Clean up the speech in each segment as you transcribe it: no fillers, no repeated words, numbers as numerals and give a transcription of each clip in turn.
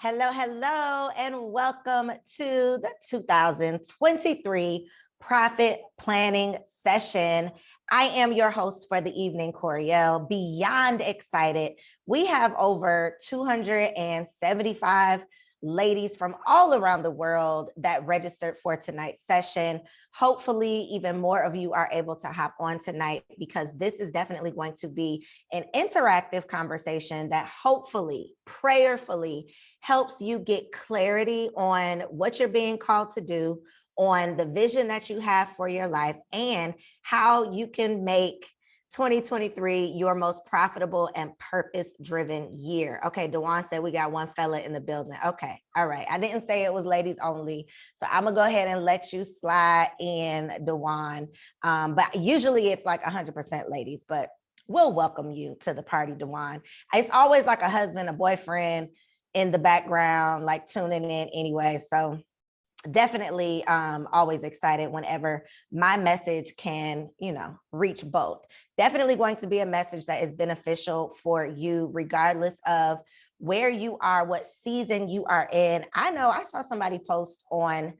Hello, hello, and welcome to the 2023 Profit Planning Session. I am your host for the evening, Coriel. Beyond excited. We have over 275 ladies from all around the world that registered for tonight's session. Hopefully, even more of you are able to hop on tonight because this is definitely going to be an interactive conversation that hopefully, prayerfully, helps you get clarity on what you're being called to do, on the vision that you have for your life, and how you can make 2023 your most profitable and purpose-driven year. Okay, Dewan said we got one fella in the building. Okay, all right. I didn't say it was ladies only, so I'm gonna go ahead and let you slide in, Dewan. But usually it's like 100% ladies, but we'll welcome you to the party, Dewan. It's always like a husband, a boyfriend in the background, like tuning in anyway. So definitely always excited whenever my message can, reach both. Definitely going to be a message that is beneficial for you, regardless of where you are, what season you are in. I know I saw somebody post on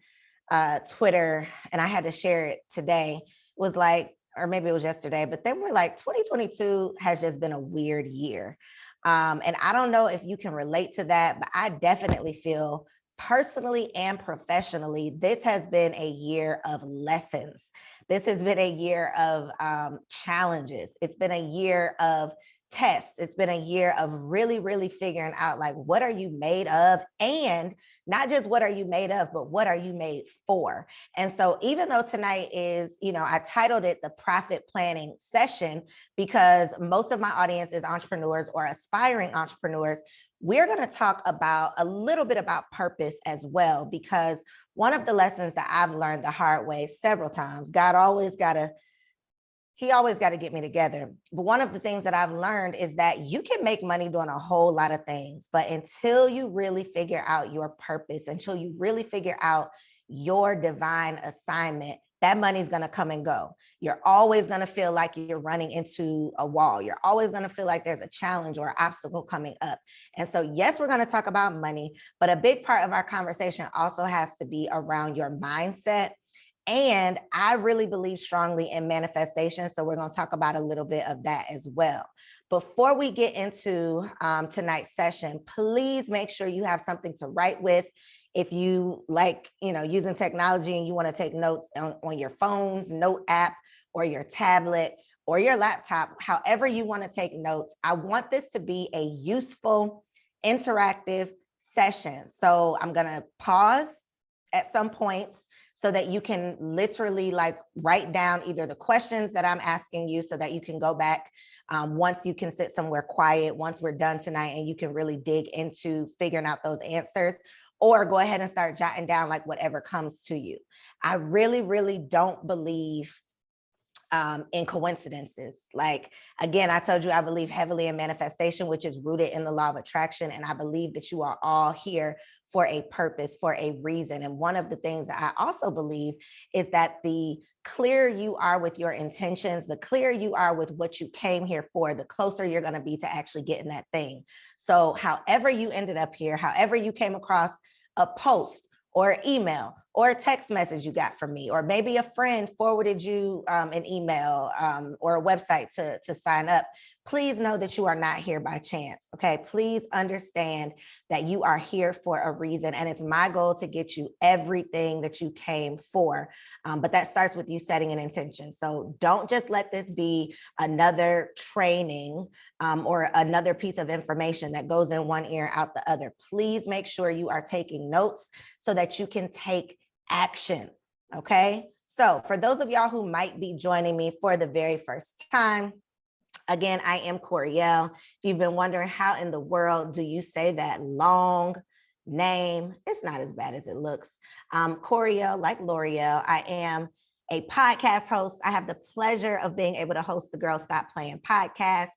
Twitter and I had to share it today. It was like, or maybe it was yesterday, but they were like, 2022 has just been a weird year. And I don't know if you can relate to that, but I definitely feel personally and professionally, this has been a year of lessons. This has been a year of challenges. It's been a year of tests. It's been a year of really, really figuring out, like, what are you made of? And not just what are you made of, but what are you made for? And so even though tonight is, I titled it the Profit Planning Session because most of my audience is entrepreneurs or aspiring entrepreneurs, we're going to talk about a little bit about purpose as well, because one of the lessons that I've learned the hard way several times, he always got to get me together. But one of the things that I've learned is that you can make money doing a whole lot of things, but until you really figure out your purpose, until you really figure out your divine assignment, that money's going to come and go. You're always going to feel like you're running into a wall. You're always going to feel like there's a challenge or an obstacle coming up. And so, yes, we're going to talk about money, but a big part of our conversation also has to be around your mindset. And I really believe strongly in manifestation. So we're going to talk about a little bit of that as well. Before we get into tonight's session, please make sure you have something to write with. If you like, using technology and you want to take notes on your phone's note app or your tablet or your laptop, however you want to take notes, I want this to be a useful, interactive session. So I'm going to pause at some points so that you can literally write down either the questions that I'm asking you so that you can go back once you can sit somewhere quiet, once we're done tonight, and you can really dig into figuring out those answers, or go ahead and start jotting down whatever comes to you. I really, really don't believe in coincidences. Again, I told you I believe heavily in manifestation, which is rooted in the law of attraction. And I believe that you are all here for a purpose, for a reason. And one of the things that I also believe is that the clearer you are with your intentions, the clearer you are with what you came here for, the closer you're going to be to actually getting that thing. So however you ended up here, however you came across a post or email or a text message you got from me, or maybe a friend forwarded you an email or a website to sign up, please know that you are not here by chance, okay? Please understand that you are here for a reason, and it's my goal to get you everything that you came for, but that starts with you setting an intention. So don't just let this be another training or another piece of information that goes in one ear, out the other. Please make sure you are taking notes so that you can take action, okay? So for those of y'all who might be joining me for the very first time, again, I am Coriel. If you've been wondering how in the world do you say that long name, it's not as bad as it looks. Coriel, like L'Oreal. I am a podcast host. I have the pleasure of being able to host the Girl Stop Playing podcast,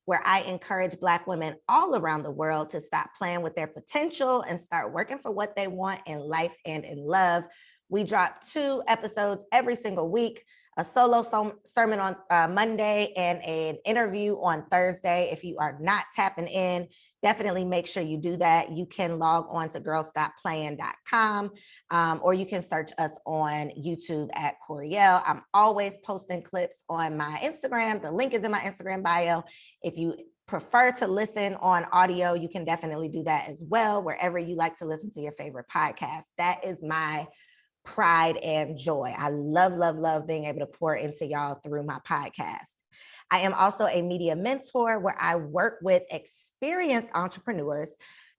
where I encourage Black women all around the world to stop playing with their potential and start working for what they want in life and in love. We drop 2 episodes every single week. a solo sermon on Monday and an interview on Thursday. If you are not tapping in, definitely make sure you do that. You can log on to girlstoplaying.com, or you can search us on YouTube at Coriel. I'm always posting clips on my Instagram. The link is in my Instagram bio. If you prefer to listen on audio, you can definitely do that as well, wherever you like to listen to your favorite podcast. That is my pride and joy. I love, love, love being able to pour into y'all through my podcast. I am also a media mentor where I work with experienced entrepreneurs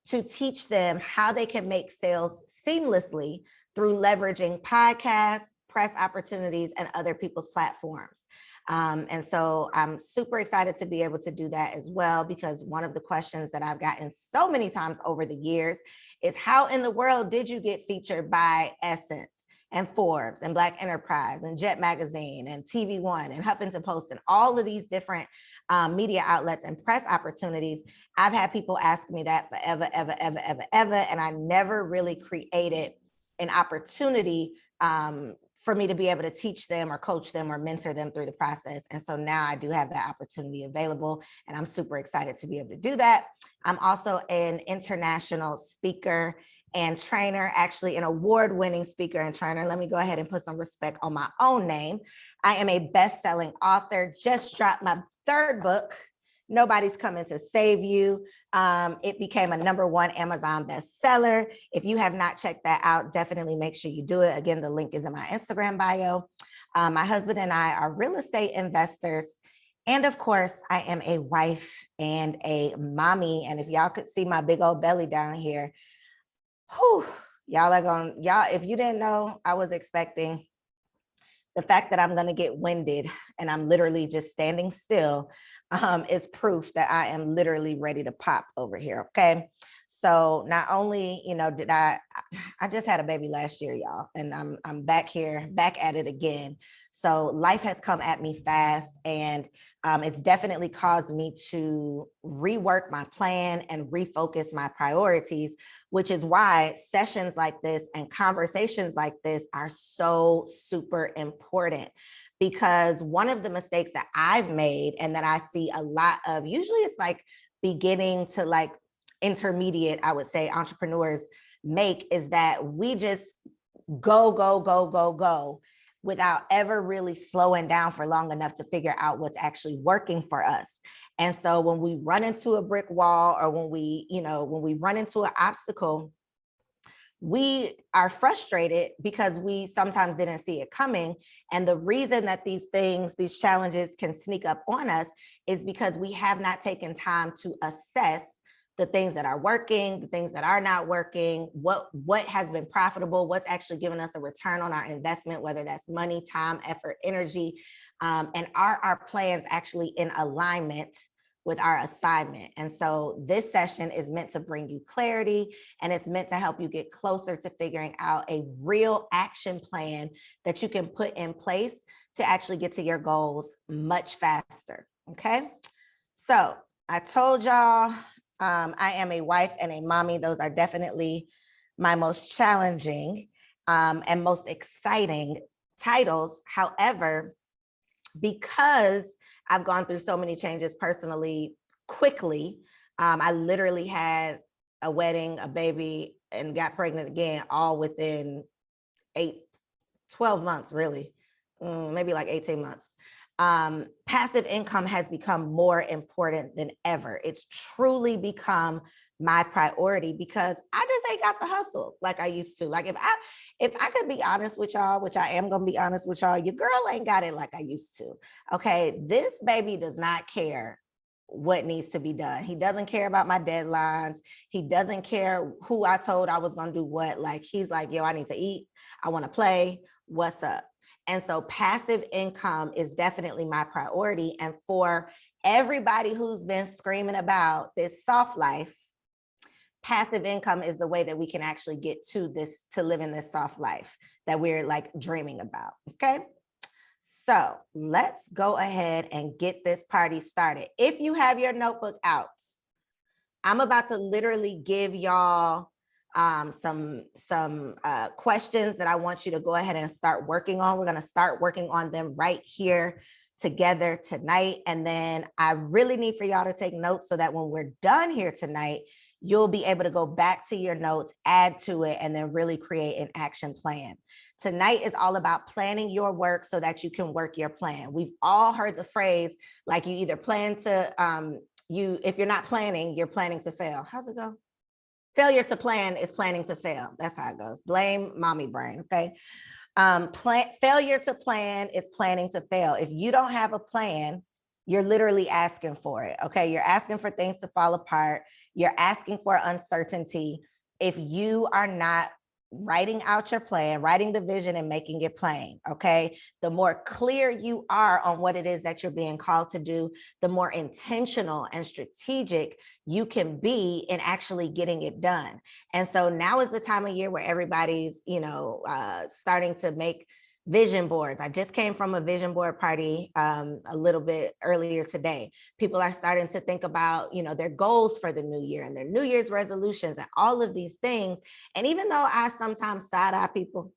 to teach them how they can make sales seamlessly through leveraging podcasts, press opportunities, and other people's platforms. And so I'm super excited to be able to do that as well, because one of the questions that I've gotten so many times over the years is, how in the world did you get featured by Essence and Forbes and Black Enterprise and Jet Magazine and TV One and Huffington Post and all of these different media outlets and press opportunities? I've had people ask me that forever, ever, ever, ever, ever, and I never really created an opportunity for me to be able to teach them or coach them or mentor them through the process. And so now I do have that opportunity available, and I'm super excited to be able to do that. I'm also an international speaker and trainer, actually an award-winning speaker and trainer. Let me go ahead and put some respect on my own name. I am a best-selling author, just dropped my 3rd book, Nobody's Coming to Save You. It became a #1 Amazon bestseller. If you have not checked that out, definitely make sure you do it. Again, the link is in my Instagram bio. My husband and I are real estate investors. And of course, I am a wife and a mommy. And if y'all could see my big old belly down here, whew, if you didn't know, I was expecting. The fact that I'm going to get winded and I'm literally just standing still is proof that I am literally ready to pop over here. Okay. So not only, did I just had a baby last year, y'all, and I'm back here, back at it again. So life has come at me fast, and it's definitely caused me to rework my plan and refocus my priorities, which is why sessions like this and conversations like this are so super important. Because one of the mistakes that I've made and that I see a lot of, usually it's like beginning to like intermediate, I would say, entrepreneurs make, is that we just go without ever really slowing down for long enough to figure out what's actually working for us. And so when we run into a brick wall, or when we run into an obstacle, we are frustrated because we sometimes didn't see it coming. And the reason that these challenges can sneak up on us is because we have not taken time to assess the things that are working, the things that are not working, what has been profitable, what's actually given us a return on our investment, whether that's money, time, effort, energy, and are our plans actually in alignment with our assignment. And so this session is meant to bring you clarity, and it's meant to help you get closer to figuring out a real action plan that you can put in place to actually get to your goals much faster. Okay. So I told y'all, I am a wife and a mommy. Those are definitely my most challenging and most exciting titles. However, because I've gone through so many changes personally quickly, I literally had a wedding, a baby, and got pregnant again, all within 12 months, really, maybe like 18 months. Passive income has become more important than ever. It's truly become my priority because I just ain't got the hustle like I used to. Like if I could be honest with y'all, which I am going to be honest with y'all, your girl ain't got it like I used to. Okay. This baby does not care what needs to be done. He doesn't care about my deadlines. He doesn't care who I told I was going to do what. Like, he's like, yo, I need to eat. I want to play. What's up? And so passive income is definitely my priority. And for everybody who's been screaming about this soft life, passive income is the way that we can actually get to live in this soft life that we're like dreaming about. Okay. So let's go ahead and get this party started. If you have your notebook out, I'm about to literally give y'all some questions that I want you to go ahead and start working on. We're going to start working on them right here together tonight. And then I really need for y'all to take notes so that when we're done here tonight, you'll be able to go back to your notes, add to it, and then really create an action plan. Tonight is all about planning your work so that you can work your plan. We've all heard the phrase, like you either plan to, if you're not planning, you're planning to fail. How's it go? Failure to plan is planning to fail. That's how it goes. Blame mommy brain, okay? Failure to plan is planning to fail. If you don't have a plan, you're literally asking for it, okay? You're asking for things to fall apart. You're asking for uncertainty. If you are not writing out your plan, writing the vision and making it plain, okay? The more clear you are on what it is that you're being called to do, the more intentional and strategic you can be in actually getting it done. And so now is the time of year where everybody's, starting to make vision boards. I just came from a vision board party a little bit earlier today. People are starting to think about, their goals for the new year and their New Year's resolutions and all of these things. And even though I sometimes side eye people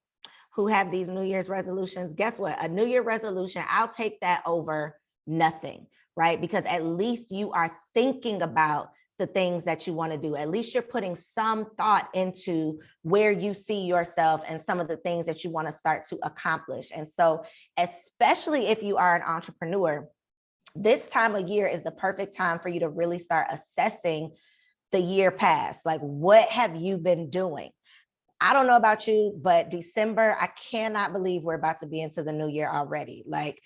who have these New Year's resolutions, guess what? A New Year resolution, I'll take that over nothing, right? Because at least you are thinking about the things that you want to do. At least you're putting some thought into where you see yourself and some of the things that you want to start to accomplish. And so, especially if you are an entrepreneur, this time of year is the perfect time for you to really start assessing the year past. Like, what have you been doing? I don't know about you, but December, I cannot believe we're about to be into the new year already. Like,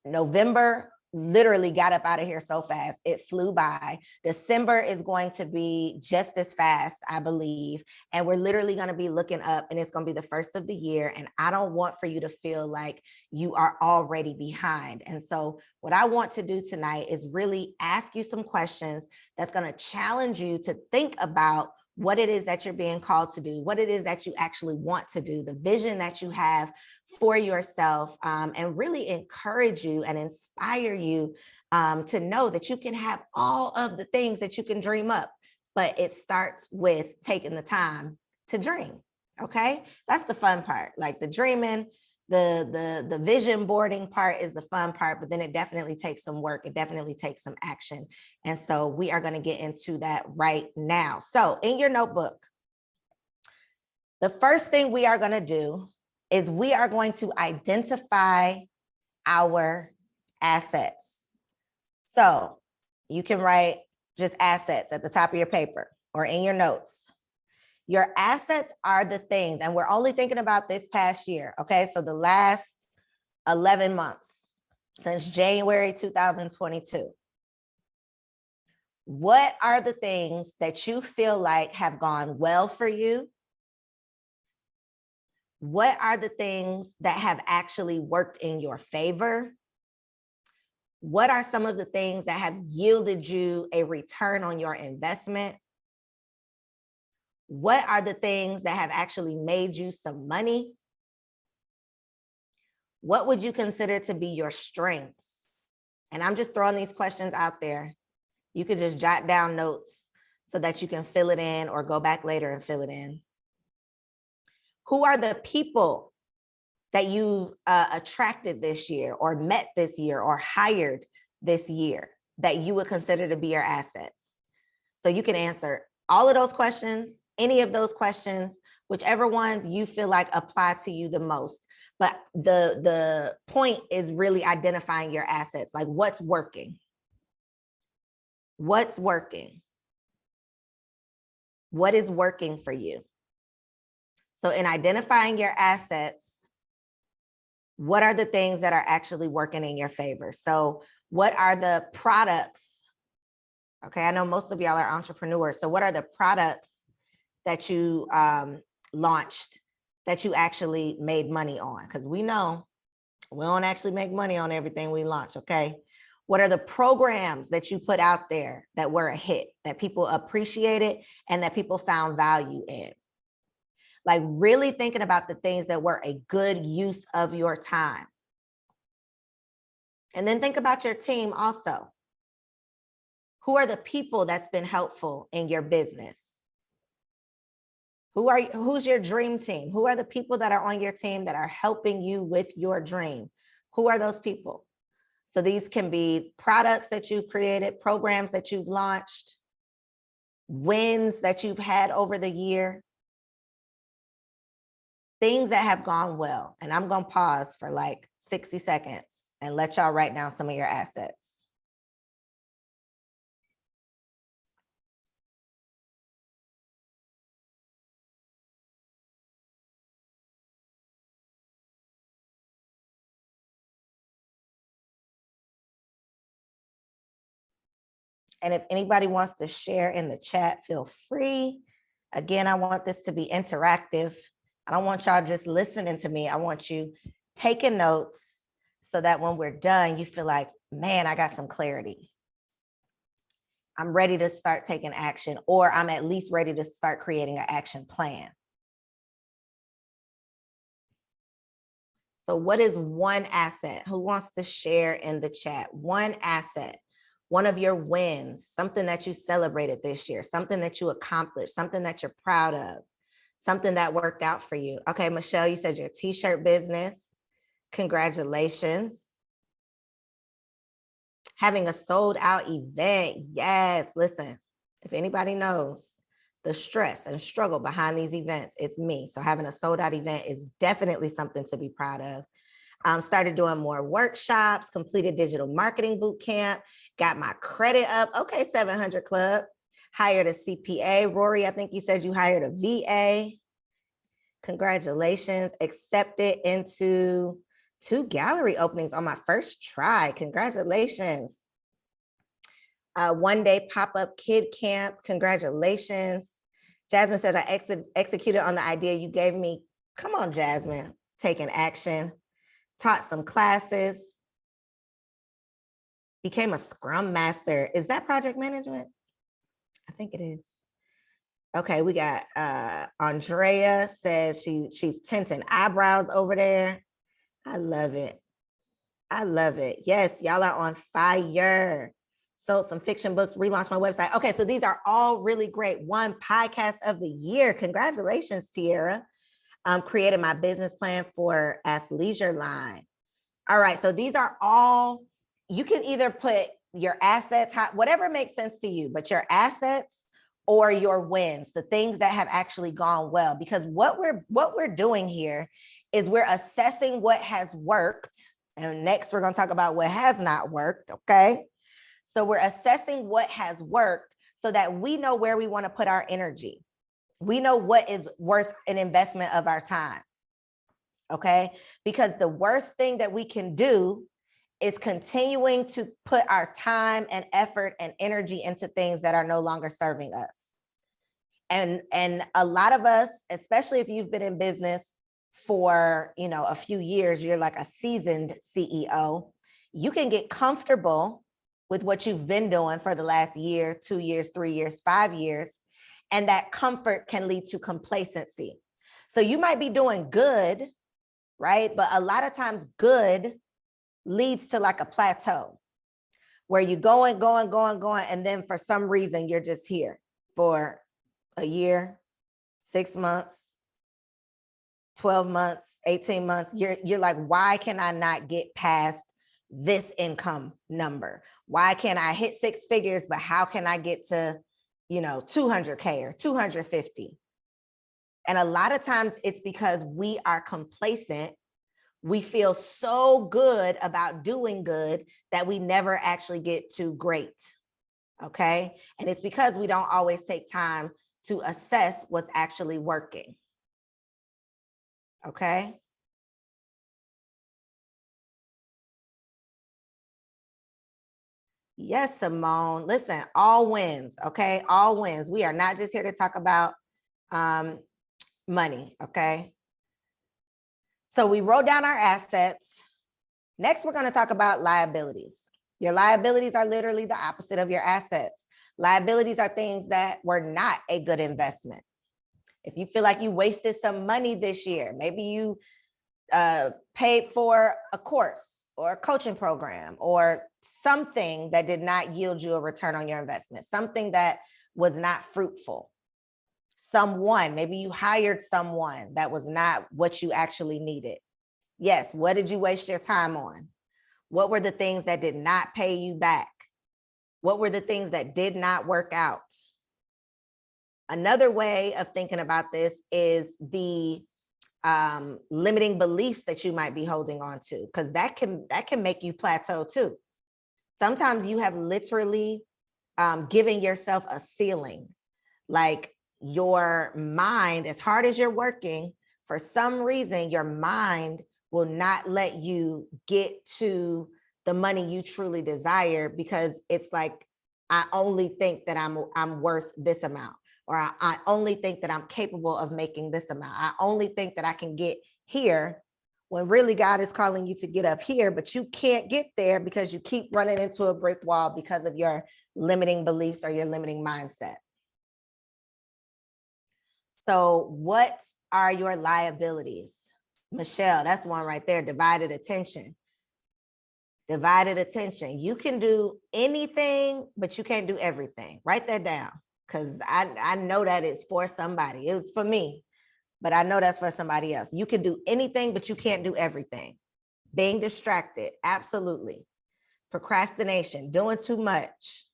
November literally got up out of here so fast. It flew by. December is going to be just as fast, I believe. And we're literally going to be looking up and it's going to be the first of the year. And I don't want for you to feel like you are already behind. And so what I want to do tonight is really ask you some questions that's going to challenge you to think about what it is that you're being called to do, what it is that you actually want to do, the vision that you have for yourself, and really encourage you and inspire you to know that you can have all of the things that you can dream up, but it starts with taking the time to dream. Okay, that's the fun part. Like the dreaming, the vision boarding part is the fun part, but then it definitely takes some work. It definitely takes some action. And so we are going to get into that right now. So in your notebook, the first thing we are going to do is we are going to identify our assets. So you can write just assets at the top of your paper or in your notes. Your assets are the things, and we're only thinking about this past year, okay? So the last 11 months since January 2022. What are the things that you feel like have gone well for you? What are the things that have actually worked in your favor? What are some of the things that have yielded you a return on your investment? What are the things that have actually made you some money? What would you consider to be your strengths? And I'm just throwing these questions out there. You could just jot down notes so that you can fill it in or go back later and fill it in. Who are the people that you attracted this year or met this year or hired this year that you would consider to be your assets? So you can answer all of those questions, any of those questions, whichever ones you feel like apply to you the most. But the point is really identifying your assets, like what's working. What's working? What is working for you? So in identifying your assets, what are the things that are actually working in your favor? So what are the products? Okay, I know most of y'all are entrepreneurs. So what are the products that you launched that you actually made money on? Because we know we don't actually make money on everything we launch, okay? What are the programs that you put out there that were a hit, that people appreciated and that people found value in? Like really thinking about the things that were a good use of your time. And then think about your team also. Who are the people that's been helpful in your business? Who's your dream team? Who are the people that are on your team that are helping you with your dream? Who are those people? So these can be products that you've created, programs that you've launched, wins that you've had over the year, things that have gone well. And I'm going to pause for like 60 seconds and let y'all write down some of your assets. And if anybody wants to share in the chat, feel free. Again, I want this to be interactive. I don't want y'all just listening to me. I want you taking notes so that when we're done, you feel like, man, I got some clarity. I'm ready to start taking action, or I'm at least ready to start creating an action plan. So what is one asset? Who wants to share in the chat? One asset, one of your wins, something that you celebrated this year, something that you accomplished, something that you're proud of, something that worked out for you. Okay, Michelle, you said your t-shirt business. Congratulations. Having a sold out event. Yes, listen, if anybody knows the stress and struggle behind these events, it's me. So having a sold out event is definitely something to be proud of. Started doing more workshops, completed digital marketing boot camp, got my credit up. Okay, 700 Club. Hired a CPA. Rory, I think you said you hired a VA. Congratulations. Accepted into 2 gallery openings on my first try. Congratulations. One day pop-up kid camp. Congratulations. Jasmine says I executed on the idea you gave me. Come on, Jasmine. Taking action. Taught some classes. Became a Scrum Master. Is that project management? I think it is. Okay, we got Andrea says she's tinting eyebrows over there. I love it. I love it. Yes, y'all are on fire. Sold some fiction books, relaunched my website. Okay, so these are all really great. One podcast of the year. Congratulations, Tierra. Created my business plan for athleisure line. All right, so these are all, you can either put your assets, whatever makes sense to you, but your assets or your wins, the things that have actually gone well. Because what we're doing here is we're assessing what has worked. And next we're going to talk about what has not worked, okay? So we're assessing what has worked so that we know where we want to put our energy. We know what is worth an investment of our time, okay? Because the worst thing that we can do is continuing to put our time and effort and energy into things that are no longer serving us. And a lot of us, especially if you've been in business for, a few years, you're like a seasoned CEO, you can get comfortable with what you've been doing for the last year, 2 years, 3 years, 5 years. And that comfort can lead to complacency. So you might be doing good, right? But a lot of times good leads to like a plateau where you're going. And then for some reason, you're just here for a year, 6 months, 12 months, 18 months. You're like, why can I not get past this income number? Why can't I hit 6 figures, but how can I get to, 200K or 250? And a lot of times it's because we are complacent. We feel so good about doing good that we never actually get to great. Okay. And it's because we don't always take time to assess what's actually working. Okay. Yes, Simone. Listen, all wins. Okay. All wins. We are not just here to talk about money. Okay. So we wrote down our assets. Next, we're going to talk about liabilities. Your liabilities are literally the opposite of your assets. Liabilities are things that were not a good investment. If you feel like you wasted some money this year, maybe you paid for a course or a coaching program or something that did not yield you a return on your investment, something that was not fruitful. someone, maybe you hired someone that was not what you actually needed. Yes, what did you waste your time on? What were the things that did not pay you back? What were the things that did not work out? Another way of thinking about this is the limiting beliefs that you might be holding on to, because that can make you plateau too. Sometimes you have literally giving yourself a ceiling. Like your mind, as hard as you're working, for some reason, your mind will not let you get to the money you truly desire, because it's like, I only think that I'm worth this amount, or I only think that I'm capable of making this amount. I only think that I can get here, when really God is calling you to get up here, but you can't get there because you keep running into a brick wall because of your limiting beliefs or your limiting mindset. So what are your liabilities? Michelle, that's one right there, divided attention. Divided attention. You can do anything, but you can't do everything. Write that down, because I know that it's for somebody. It was for me, but I know that's for somebody else. You can do anything, but you can't do everything. Being distracted, absolutely. Procrastination, doing too much.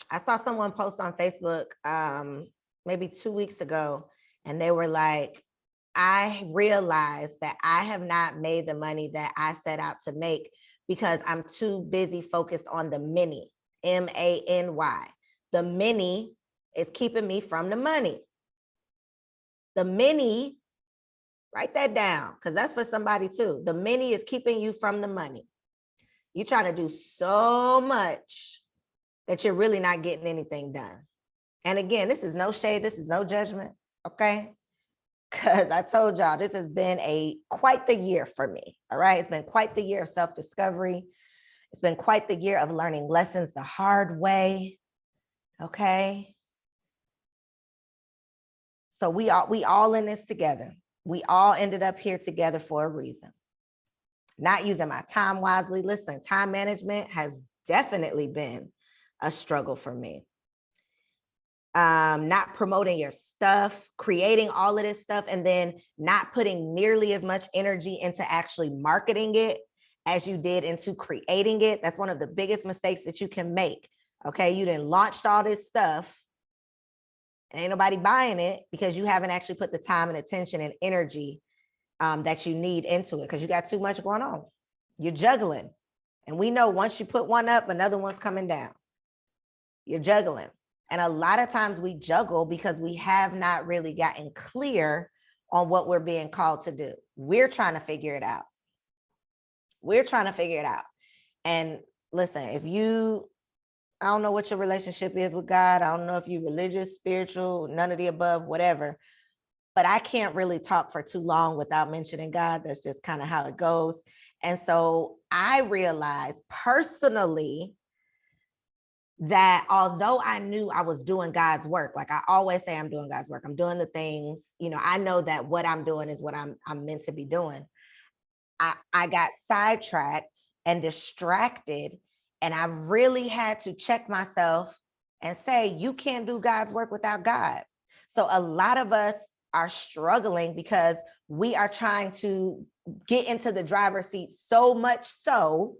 I saw someone post on Facebook maybe 2 weeks ago, and they were like, I realized that I have not made the money that I set out to make because I'm too busy focused on the many, M-A-N-Y. The many is keeping me from the money. The many, write that down, because that's for somebody too. The many is keeping you from the money. You're trying to do so much that you're really not getting anything done. And again, this is no shade, this is no judgment, okay? Because I told y'all, this has been quite the year for me, all right? It's been quite the year of self-discovery. It's been quite the year of learning lessons the hard way, okay? So we all in this together. We all ended up here together for a reason. Not using my time wisely. Listen, time management has definitely been a struggle for me. Not promoting your stuff, creating all of this stuff, and then not putting nearly as much energy into actually marketing it as you did into creating it. That's one of the biggest mistakes that you can make. Okay, you done launched all this stuff and ain't nobody buying it because you haven't actually put the time and attention and energy that you need into it, because you got too much going on. You're juggling. And we know once you put one up, another one's coming down. You're juggling. And a lot of times we juggle because we have not really gotten clear on what we're being called to do. We're trying to figure it out. We're trying to figure it out. And listen, I don't know what your relationship is with God. I don't know if you're religious, spiritual, none of the above, whatever. But I can't really talk for too long without mentioning God. That's just kind of how it goes. And so I realized personally that although I knew I was doing God's work, like I always say, I'm doing God's work, I'm doing the things, I know that what I'm doing is what I'm meant to be doing. I got sidetracked and distracted, and I really had to check myself and say, you can't do God's work without God. So a lot of us are struggling because we are trying to get into the driver's seat so much so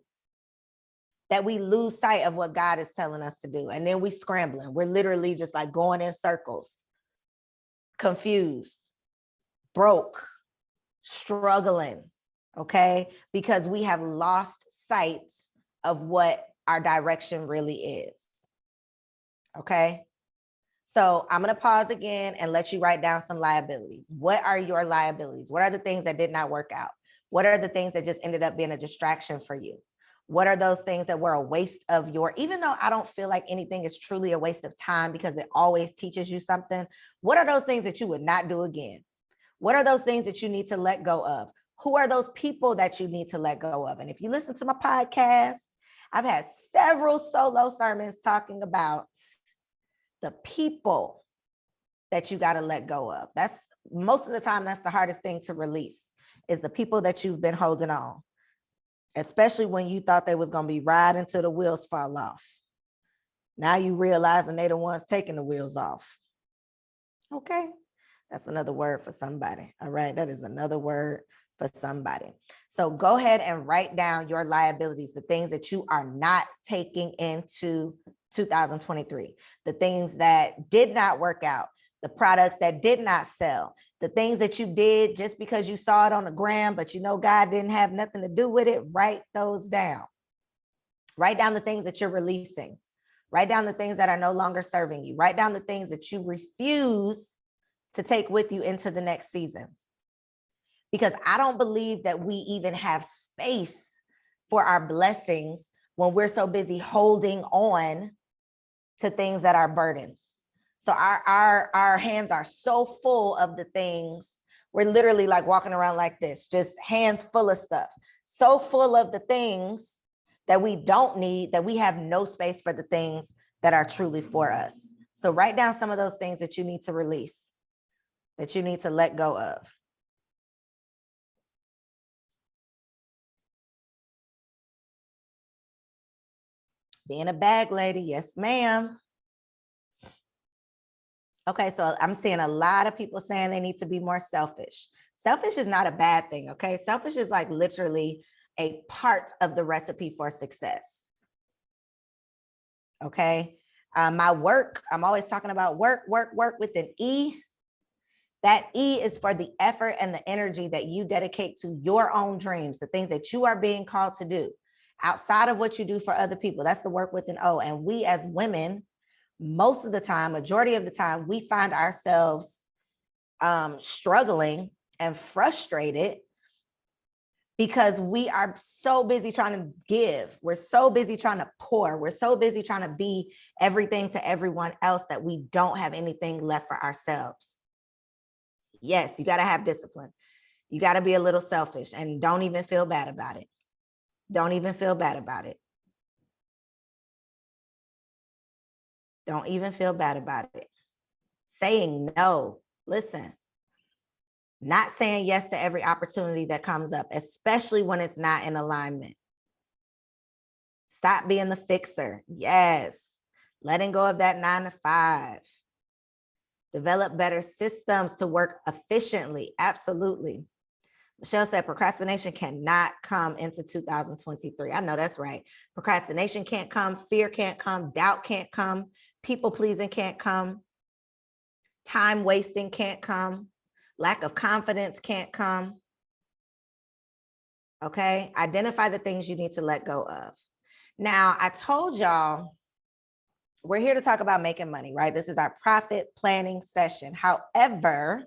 that we lose sight of what God is telling us to do. And then we scrambling. We're literally just like going in circles, confused, broke, struggling, okay? Because we have lost sight of what our direction really is, okay? So I'm going to pause again and let you write down some liabilities. What are your liabilities? What are the things that did not work out? What are the things that just ended up being a distraction for you? What are those things that were a waste of even though I don't feel like anything is truly a waste of time because it always teaches you something, what are those things that you would not do again? What are those things that you need to let go of? Who are those people that you need to let go of? And if you listen to my podcast, I've had several solo sermons talking about the people that you got to let go of. That's most of the time, that's the hardest thing to release, is the people that you've been holding on, especially when you thought they was going to be riding until the wheels fall off. Now you realizing they the ones taking the wheels off. Okay. That's another word for somebody. All right. That is another word for somebody. So go ahead and write down your liabilities, the things that you are not taking into 2023, the things that did not work out, the products that did not sell, the things that you did just because you saw it on the gram, but you know God didn't have nothing to do with it. Write those down. Write down the things that you're releasing. Write down the things that are no longer serving you. Write down the things that you refuse to take with you into the next season. Because I don't believe that we even have space for our blessings when we're so busy holding on to things that are burdens. So our hands are so full of the things. We're literally like walking around like this, just hands full of stuff, so full of the things that we don't need that we have no space for the things that are truly for us. So write down some of those things that you need to release, that you need to let go of. Being a bag lady, yes, ma'am. Okay, so I'm seeing a lot of people saying they need to be more selfish. Selfish is not a bad thing, okay? Selfish is like literally a part of the recipe for success. Okay, my work, I'm always talking about work with an E. That E is for the effort and the energy that you dedicate to your own dreams, the things that you are being called to do outside of what you do for other people. That's the work with an O. And we as women, most of the time, majority of the time, we find ourselves struggling and frustrated because we are so busy trying to give. We're so busy trying to pour. We're so busy trying to be everything to everyone else that we don't have anything left for ourselves. Yes, you got to have discipline. You got to be a little selfish and don't even feel bad about it. Don't even feel bad about it. Don't even feel bad about it. Saying no. Listen, not saying yes to every opportunity that comes up, especially when it's not in alignment. Stop being the fixer. Yes. Letting go of that 9 to 5. Develop better systems to work efficiently. Absolutely. Michelle said procrastination cannot come into 2023. I know that's right. Procrastination can't come. Fear can't come. Doubt can't come. People pleasing can't come. Time wasting can't come. Lack of confidence can't come. Okay. Identify the things you need to let go of. Now, I told y'all we're here to talk about making money, right? This is our profit planning session. However,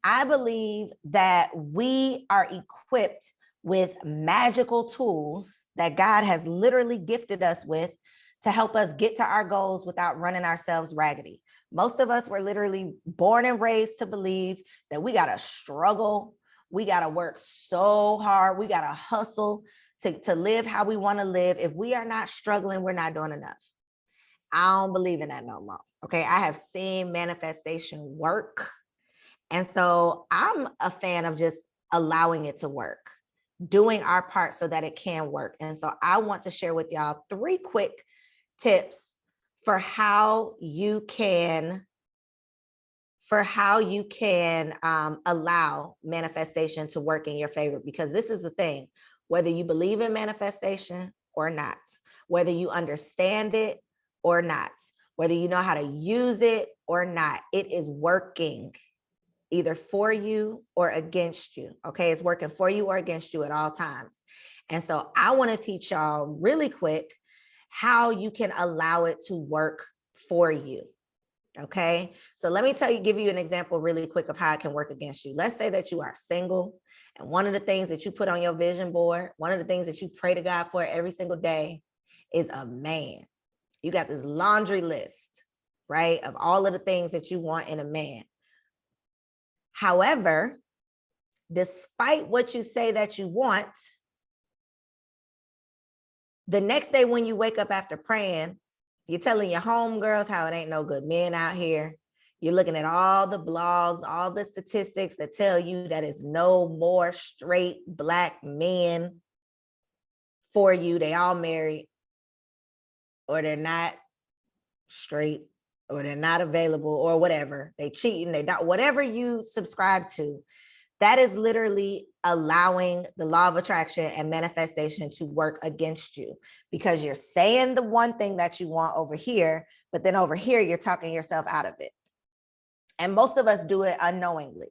I believe that we are equipped with magical tools that God has literally gifted us with to help us get to our goals without running ourselves raggedy. Most of us were literally born and raised to believe that we got to struggle. We got to work so hard. We got to hustle to live how we want to live. If we are not struggling, we're not doing enough. I don't believe in that no more. Okay. I have seen manifestation work. And so I'm a fan of just allowing it to work, doing our part so that it can work. And so I want to share with y'all 3 quick tips for how you can allow manifestation to work in your favor. Because this is the thing, whether you believe in manifestation or not, whether you understand it or not, whether you know how to use it or not, it is working either for you or against you. Okay, it's working for you or against you at all times. And so I want to teach y'all really quick how you can allow it to work for you. Okay, so let me give you an example really quick of how it can work against you. Let's say that you are single, and one of the things that you put on your vision board, one of the things that you pray to God for every single day is a man. You got this laundry list, right, of all of the things that you want in a man. However, despite what you say that you want, the next day when you wake up after praying, you're telling your homegirls how it ain't no good men out here. You're looking at all the blogs, all the statistics that tell you that it's no more straight Black men for you. They all married or they're not straight or they're not available or whatever, they cheating, they not, whatever you subscribe to, that is literally allowing the law of attraction and manifestation to work against you, because you're saying the one thing that you want over here, but then over here, you're talking yourself out of it. And most of us do it unknowingly.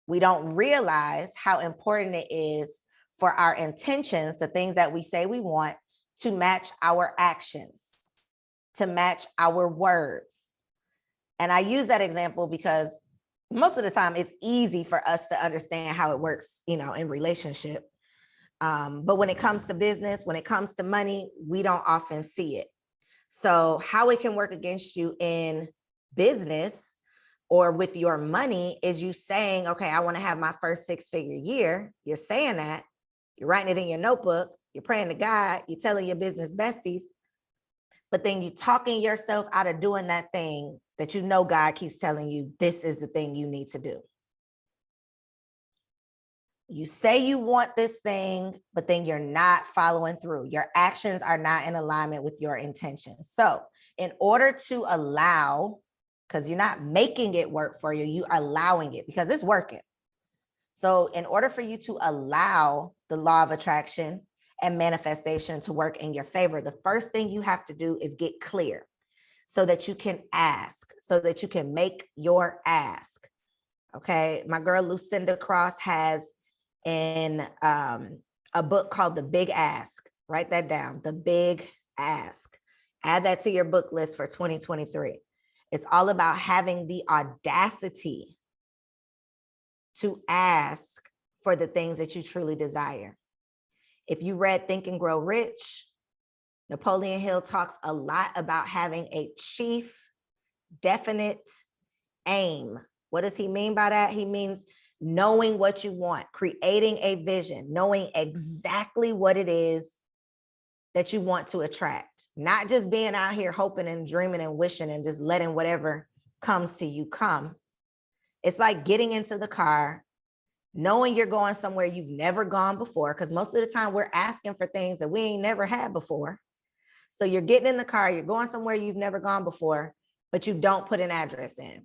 We don't realize how important it is for our intentions, the things that we say we want, to match our actions, to match our words. And I use that example because most of the time it's easy for us to understand how it works, you know, in relationship. But when it comes to business, when it comes to money, we don't often see it. So how it can work against you in business or with your money is you saying, okay, I want to have my first 6-figure year. You're saying that, you're writing it in your notebook, you're praying to God, you're telling your business besties, but then you're talking yourself out of doing that thing that you know God keeps telling you, this is the thing you need to do. You say you want this thing, but then you're not following through. Your actions are not in alignment with your intentions. So in order to allow, because you're not making it work for you, you're allowing it because it's working. So in order for you to allow the law of attraction and manifestation to work in your favor, the first thing you have to do is get clear so that you can ask, so that you can make your ask. Okay. My girl Lucinda Cross has in a book called The Big Ask. Write that down. The Big Ask. Add that to your book list for 2023. It's all about having the audacity to ask for the things that you truly desire. If you read Think and Grow Rich, Napoleon Hill talks a lot about having a chief, definite aim. What does he mean by that? He means knowing what you want, creating a vision, knowing exactly what it is that you want to attract, not just being out here hoping and dreaming and wishing and just letting whatever comes to you come. It's like getting into the car, knowing you're going somewhere you've never gone before, because most of the time we're asking for things that we ain't never had before. So you're getting in the car, you're going somewhere you've never gone before, but you don't put an address in.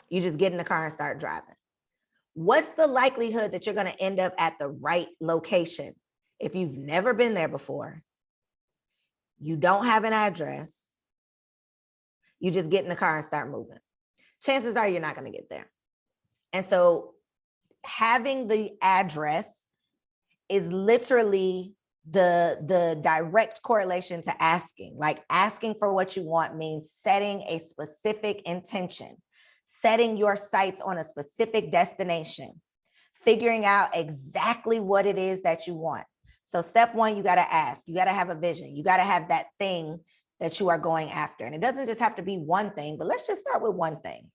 You just get in the car and start driving. What's the likelihood that you're going to end up at the right location if you've never been there before? You don't have an address. You just get in the car and start moving. Chances are you're not going to get there. And so having the address is literally the direct correlation to asking. Like asking for what you want means setting a specific intention, setting your sights on a specific destination, figuring out exactly what it is that you want. So step one, you got to ask, you got to have a vision. You got to have that thing that you are going after. And it doesn't just have to be one thing, but let's just start with one thing.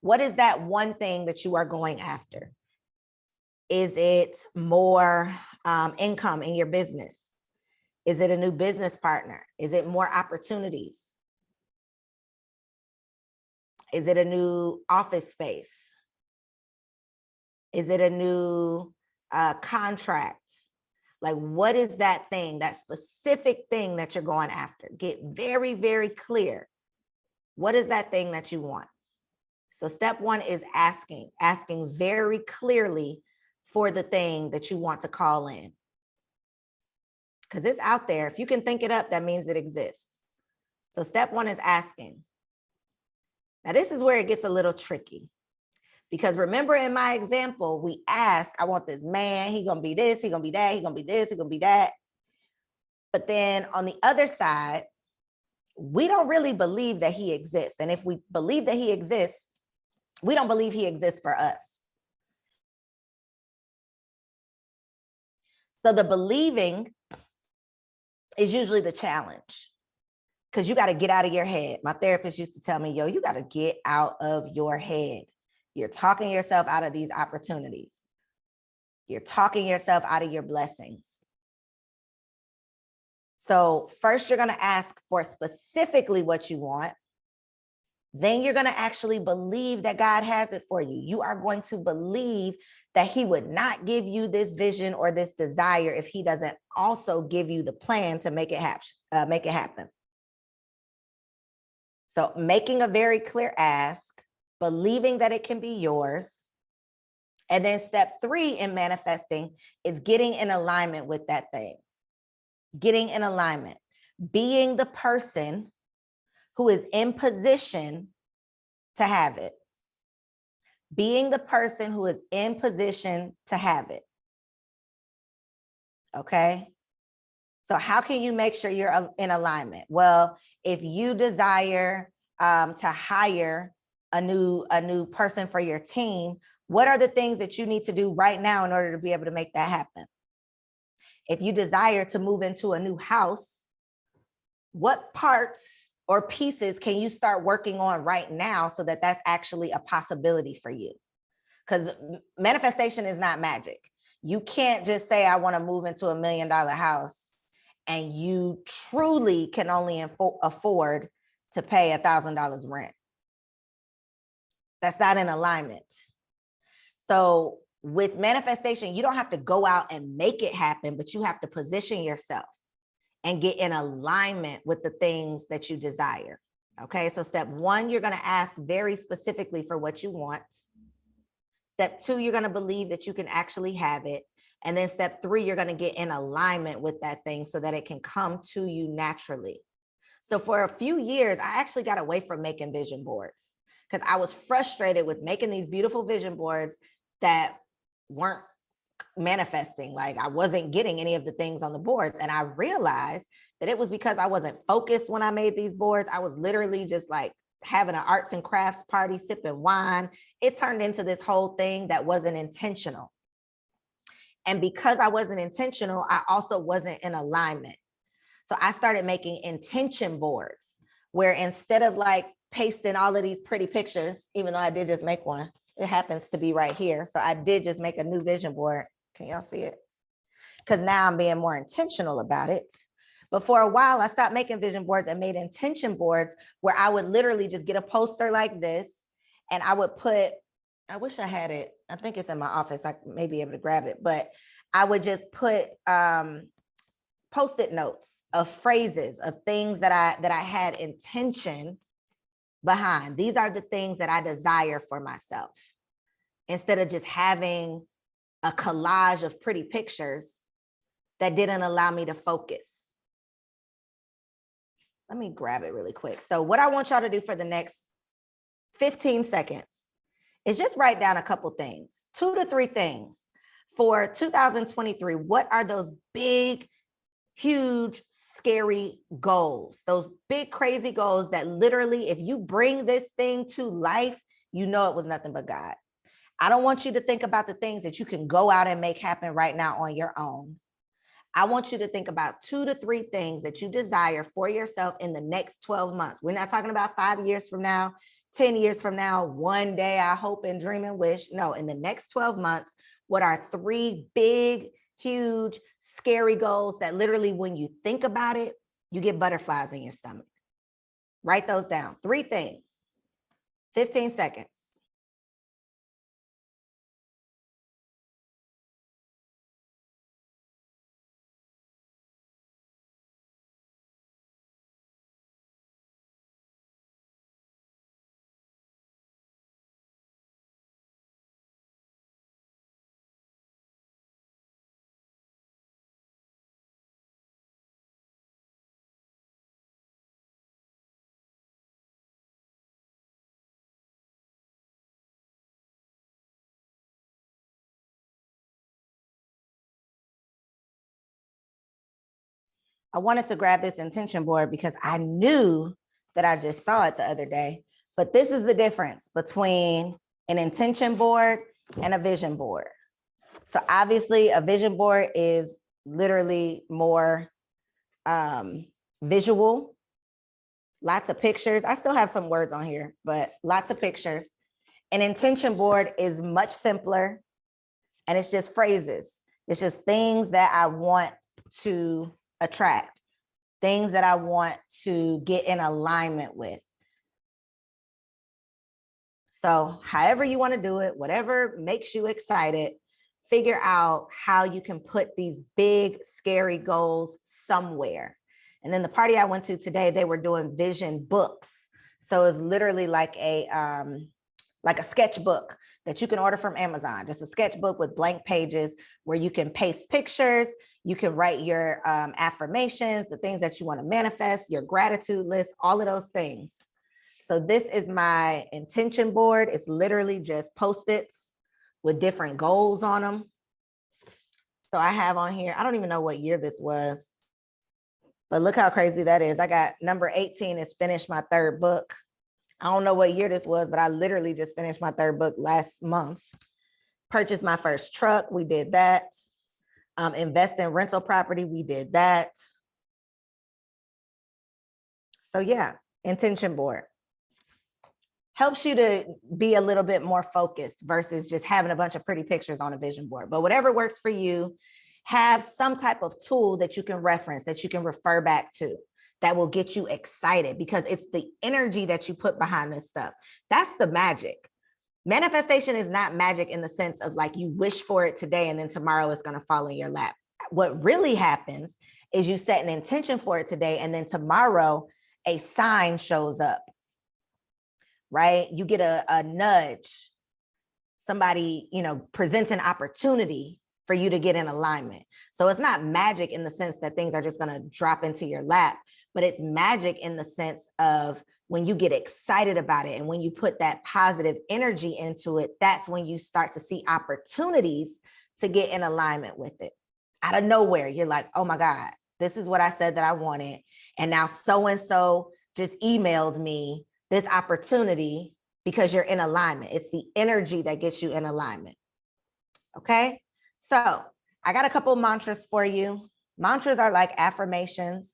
What is that one thing that you are going after? Is it more income in your business? Is it a new business partner? Is it more opportunities? Is it a new office space? Is it a new contract? Like, what is that thing, that specific thing that you're going after? Get very, very clear. What is that thing that you want? So step one is asking very clearly for the thing that you want to call in. Because it's out there. If you can think it up, that means it exists. So step one is asking. Now, this is where it gets a little tricky. Because remember in my example, we ask, I want this man, he gonna be this, he gonna be that, he gonna be this, he gonna be that. But then on the other side, we don't really believe that he exists. And if we believe that he exists, we don't believe he exists for us. So the believing is usually the challenge, because you got to get out of your head. My therapist used to tell me, yo, you got to get out of your head. You're talking yourself out of these opportunities. You're talking yourself out of your blessings. So first, you're going to ask for specifically what you want. Then you're going to actually believe that God has it for you. You are going to believe that he would not give you this vision or this desire if he doesn't also give you the plan to make it happen. So making a very clear ask, believing that it can be yours. And then step 3 in manifesting is getting in alignment with that thing. Getting in alignment, being the person who is in position to have it. Being the person who is in position to have it. Okay. So how can you make sure you're in alignment? Well, if you desire to hire a new person for your team, what are the things that you need to do right now in order to be able to make that happen? If you desire to move into a new house, what parts or pieces can you start working on right now so that that's actually a possibility for you? Because manifestation is not magic. You can't just say, I want to move into $1 million house, and you truly can only afford to pay $1,000 rent. That's not in alignment. So with manifestation, you don't have to go out and make it happen, but you have to position yourself and get in alignment with the things that you desire. Okay, so step 1, you're going to ask very specifically for what you want. Step 2, you're going to believe that you can actually have it. And then step 3, you're going to get in alignment with that thing so that it can come to you naturally. So for a few years, I actually got away from making vision boards because I was frustrated with making these beautiful vision boards that weren't manifesting. Like I wasn't getting any of the things on the boards. And I realized that it was because I wasn't focused when I made these boards. I was literally just like having an arts and crafts party, sipping wine. It turned into this whole thing that wasn't intentional. And because I wasn't intentional, I also wasn't in alignment. So I started making intention boards where instead of like pasting all of these pretty pictures, even though I did just make one, it happens to be right here. So I did just make a new vision board. Can y'all see it? Because now I'm being more intentional about it. But for a while, I stopped making vision boards and made intention boards where I would literally just get a poster like this. And I would put, I wish I had it. I think it's in my office. I may be able to grab it, but I would just put Post-it notes of phrases of things that I had intention behind. These are the things that I desire for myself, instead of just having a collage of pretty pictures that didn't allow me to focus. Let me grab it really quick. So what I want y'all to do for the next 15 seconds is just write down a couple things, 2 to 3 things for 2023. What are those big, huge, scary goals? Those big, crazy goals that literally, if you bring this thing to life, you know it was nothing but God. I don't want you to think about the things that you can go out and make happen right now on your own. I want you to think about 2 to 3 things that you desire for yourself in the next 12 months. We're not talking about 5 years from now, 10 years from now, one day I hope and dream and wish. No, in the next 12 months, what are 3 big, huge, scary goals that literally when you think about it, you get butterflies in your stomach? Write those down. 3 things. 15 seconds. I wanted to grab this intention board because I knew that I just saw it the other day, but this is the difference between an intention board and a vision board. So obviously a vision board is literally more visual, lots of pictures. I still have some words on here, but lots of pictures. An intention board is much simpler, and it's just phrases. It's just things that I want to attract, things that I want to get in alignment with. So however you want to do it, whatever makes you excited, figure out how you can put these big, scary goals somewhere. And then the party I went to today, they were doing vision books. So it's literally like a sketchbook that you can order from Amazon. Just a sketchbook with blank pages where you can paste pictures, you can write your affirmations, the things that you want to manifest, your gratitude list, all of those things. So this is my intention board. It's literally just Post-its with different goals on them. So I have on here, I don't even know what year this was, but look how crazy that is. I got number 18 is finish my third book. I don't know what year this was, but I literally just finished my third book last month. Purchased my first truck. We did that. Invest in rental property. We did that. So yeah, intention board helps you to be a little bit more focused versus just having a bunch of pretty pictures on a vision board. But whatever works for you, have some type of tool that you can reference, that you can refer back to, that will get you excited, because it's the energy that you put behind this stuff. That's the magic. Manifestation is not magic in the sense of like you wish for it today and then tomorrow it's going to fall in your lap. What really happens is you set an intention for it today and then tomorrow a sign shows up, right? You get a nudge. Somebody, presents an opportunity for you to get in alignment. So it's not magic in the sense that things are just going to drop into your lap, but it's magic in the sense of when you get excited about it and when you put that positive energy into it, that's when you start to see opportunities to get in alignment with it. Out of nowhere, you're like, oh my God, this is what I said that I wanted. And now so-and-so just emailed me this opportunity because you're in alignment. It's the energy that gets you in alignment. Okay. So I got a couple of mantras for you. Mantras are like affirmations.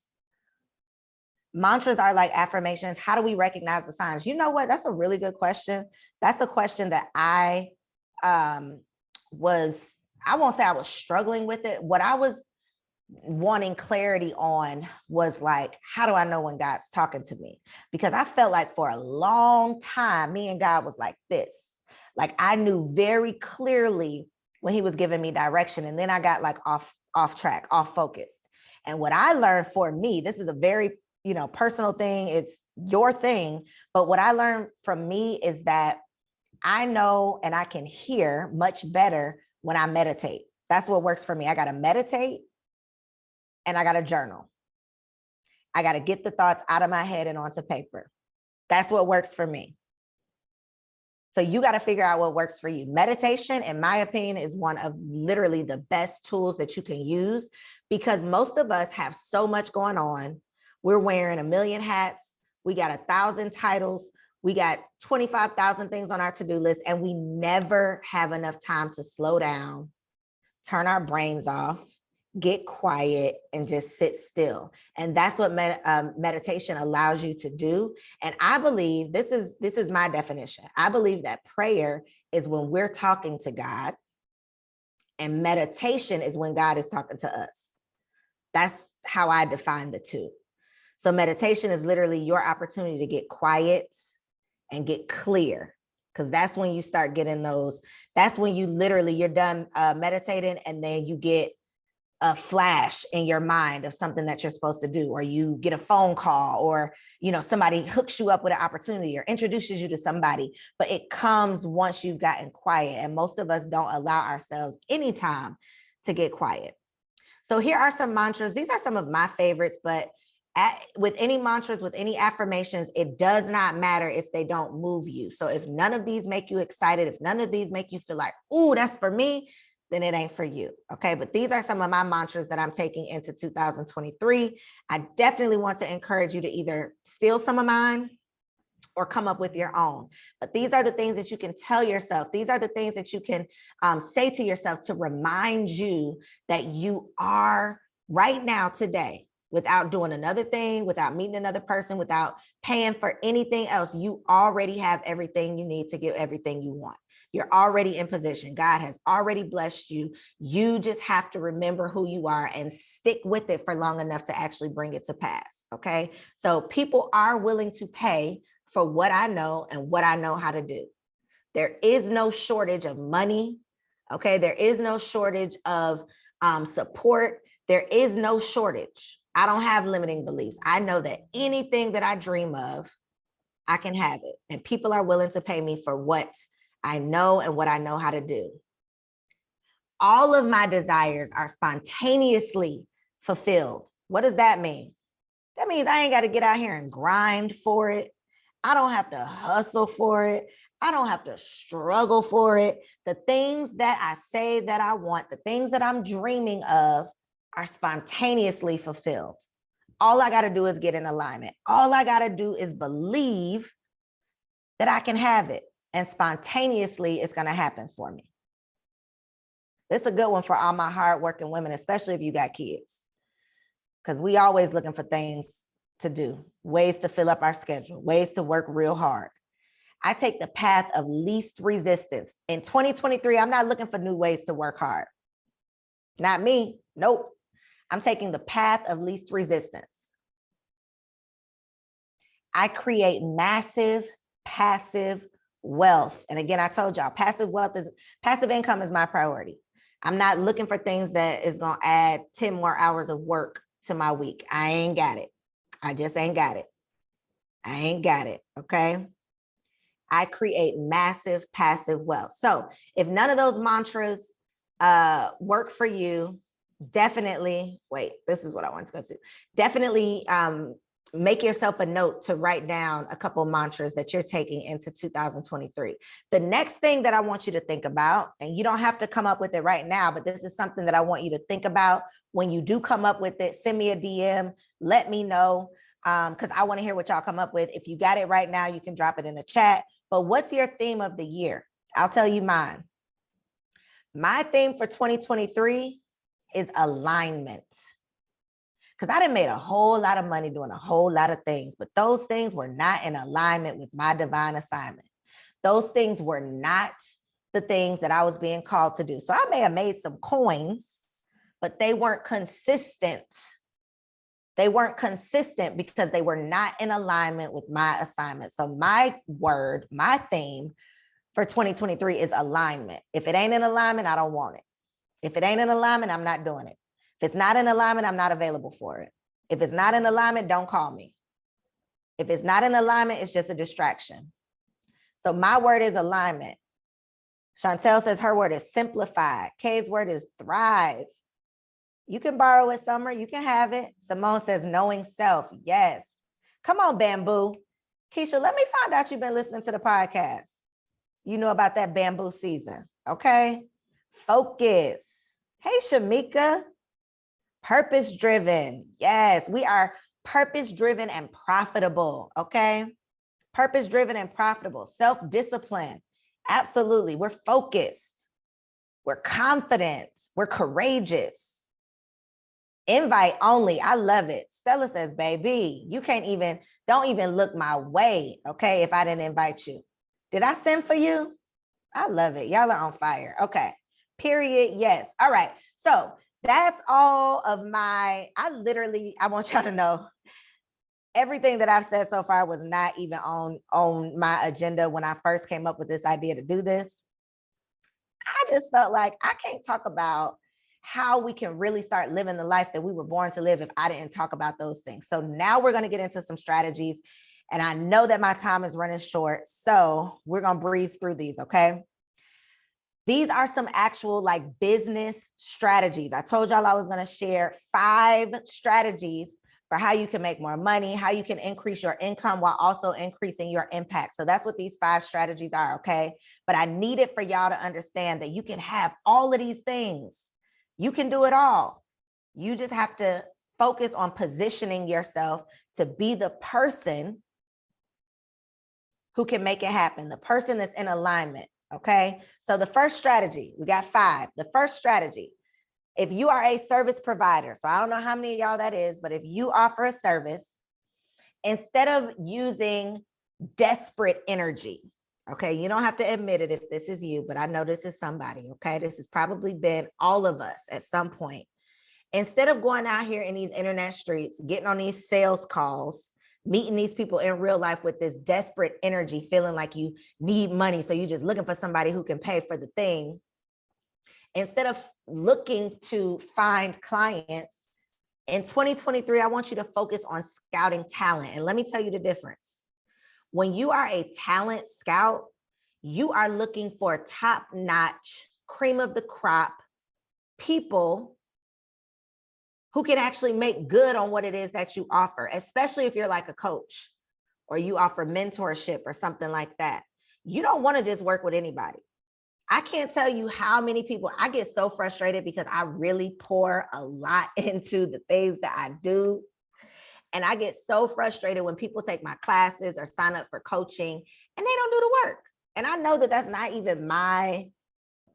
Mantras are like affirmations. How do we recognize the signs? You know what? That's a really good question. That's a question that I won't say I was struggling with it. What I was wanting clarity on was like, how do I know when God's talking to me? Because I felt like for a long time, me and God was like this. Like I knew very clearly when he was giving me direction. And then I got like off track, off focused. And what I learned for me, this is a very, personal thing. It's your thing. But what I learned from me is that I know and I can hear much better when I meditate. That's what works for me. I got to meditate and I got to journal. I got to get the thoughts out of my head and onto paper. That's what works for me. So you got to figure out what works for you. Meditation, in my opinion, is one of literally the best tools that you can use, because most of us have so much going on. We're wearing a million hats. We got 1,000 titles. We got 25,000 things on our to-do list, and we never have enough time to slow down, turn our brains off, get quiet, and just sit still. And that's what meditation allows you to do. And I believe this is my definition. I believe that prayer is when we're talking to God, and meditation is when God is talking to us. That's how I define the two. So meditation is literally your opportunity to get quiet and get clear, because that's when you start getting those. That's when you're done meditating, and then you get a flash in your mind of something that you're supposed to do, or you get a phone call, or somebody hooks you up with an opportunity or introduces you to somebody. But it comes once you've gotten quiet, and most of us don't allow ourselves any time to get quiet. So here are some mantras. These are some of my favorites, but with any mantras, with any affirmations, it does not matter if they don't move you. So if none of these make you excited, if none of these make you feel like, oh, that's for me, then it ain't for you. Okay. But these are some of my mantras that I'm taking into 2023. I definitely want to encourage you to either steal some of mine or come up with your own. But these are the things that you can tell yourself. These are the things that you can say to yourself to remind you that you are right now, today, without doing another thing, without meeting another person, without paying for anything else. You already have everything you need to get everything you want. You're already in position. God has already blessed you. You just have to remember who you are and stick with it for long enough to actually bring it to pass. Okay. So people are willing to pay for what I know and what I know how to do. There is no shortage of money. Okay. There is no shortage of support. There is no shortage. I don't have limiting beliefs. I know that anything that I dream of, I can have it. And people are willing to pay me for what I know and what I know how to do. All of my desires are spontaneously fulfilled. What does that mean? That means I ain't got to get out here and grind for it. I don't have to hustle for it. I don't have to struggle for it. The things that I say that I want, the things that I'm dreaming of are spontaneously fulfilled. All I got to do is get in alignment. All I got to do is believe that I can have it, and spontaneously it's going to happen for me. This is a good one for all my hardworking women, especially if you got kids, because we always looking for things to do, ways to fill up our schedule, ways to work real hard. I take the path of least resistance. In 2023, I'm not looking for new ways to work hard. Not me. Nope. I'm taking the path of least resistance. I create massive passive wealth. And again, I told y'all, passive income is my priority. I'm not looking for things that is going to add 10 more hours of work to my week. I ain't got it. I just ain't got it. I ain't got it. Okay. I create massive passive wealth. So if none of those mantras work for you, definitely, this is what I want to go to. Definitely make yourself a note to write down a couple of mantras that you're taking into 2023. The next thing that I want you to think about, and you don't have to come up with it right now, but this is something that I want you to think about when you do come up with it. Send me a DM, let me know, because I want to hear what y'all come up with. If you got it right now, you can drop it in the chat. But what's your theme of the year? I'll tell you mine. My theme for 2023 is alignment. Because I done made a whole lot of money doing a whole lot of things, but those things were not in alignment with my divine assignment. Those things were not the things that I was being called to do. So I may have made some coins, but they weren't consistent. They weren't consistent because they were not in alignment with my assignment. So my word, my theme for 2023 is alignment. If it ain't in alignment, I don't want it. If it ain't in alignment, I'm not doing it. If it's not in alignment, I'm not available for it. If it's not in alignment, don't call me. If it's not in alignment, it's just a distraction. So my word is alignment. Chantel says her word is simplified. Kay's word is thrive. You can borrow it, Summer. You can have it. Simone says knowing self. Yes. Come on, Bamboo. Keisha, let me find out you've been listening to the podcast. You know about that bamboo season. Okay. Focus. Hey, Shamika. Purpose driven. Yes, we are purpose driven and profitable. Okay. Purpose driven and profitable. Self-discipline. Absolutely. We're focused. We're confident. We're courageous. Invite only. I love it. Stella says, baby, you don't even look my way. Okay. If I didn't invite you. Did I send for you? I love it. Y'all are on fire. Okay. Period. Yes. All right. So that's all of I want y'all to know everything that I've said so far was not even on my agenda when I first came up with this idea to do this. I just felt like I can't talk about how we can really start living the life that we were born to live if I didn't talk about those things. So now we're going to get into some strategies, and I know that my time is running short, so we're going to breeze through these, okay? These are some actual business strategies. I told y'all I was going to share 5 strategies for how you can make more money, how you can increase your income while also increasing your impact. So that's what these 5 strategies are, okay? But I need it for y'all to understand that you can have all of these things. You can do it all. You just have to focus on positioning yourself to be the person who can make it happen, the person that's in alignment. Okay, so the first strategy, we got 5. The first strategy, if you are a service provider, so I don't know how many of y'all that is, but if you offer a service, instead of using desperate energy, okay, you don't have to admit it if this is you, but I know this is somebody, okay? This has probably been all of us at some point. Instead of going out here in these internet streets, getting on these sales calls, meeting these people in real life with this desperate energy, feeling like you need money, so you're just looking for somebody who can pay for the thing. Instead of looking to find clients, in 2023, I want you to focus on scouting talent. And let me tell you the difference. When you are a talent scout, you are looking for top-notch, cream of the crop people who can actually make good on what it is that you offer, especially if you're like a coach or you offer mentorship or something like that. You don't want to just work with anybody. I can't tell you how many people, I get so frustrated because I really pour a lot into the things that I do. And I get so frustrated when people take my classes or sign up for coaching and they don't do the work. And I know that that's not even my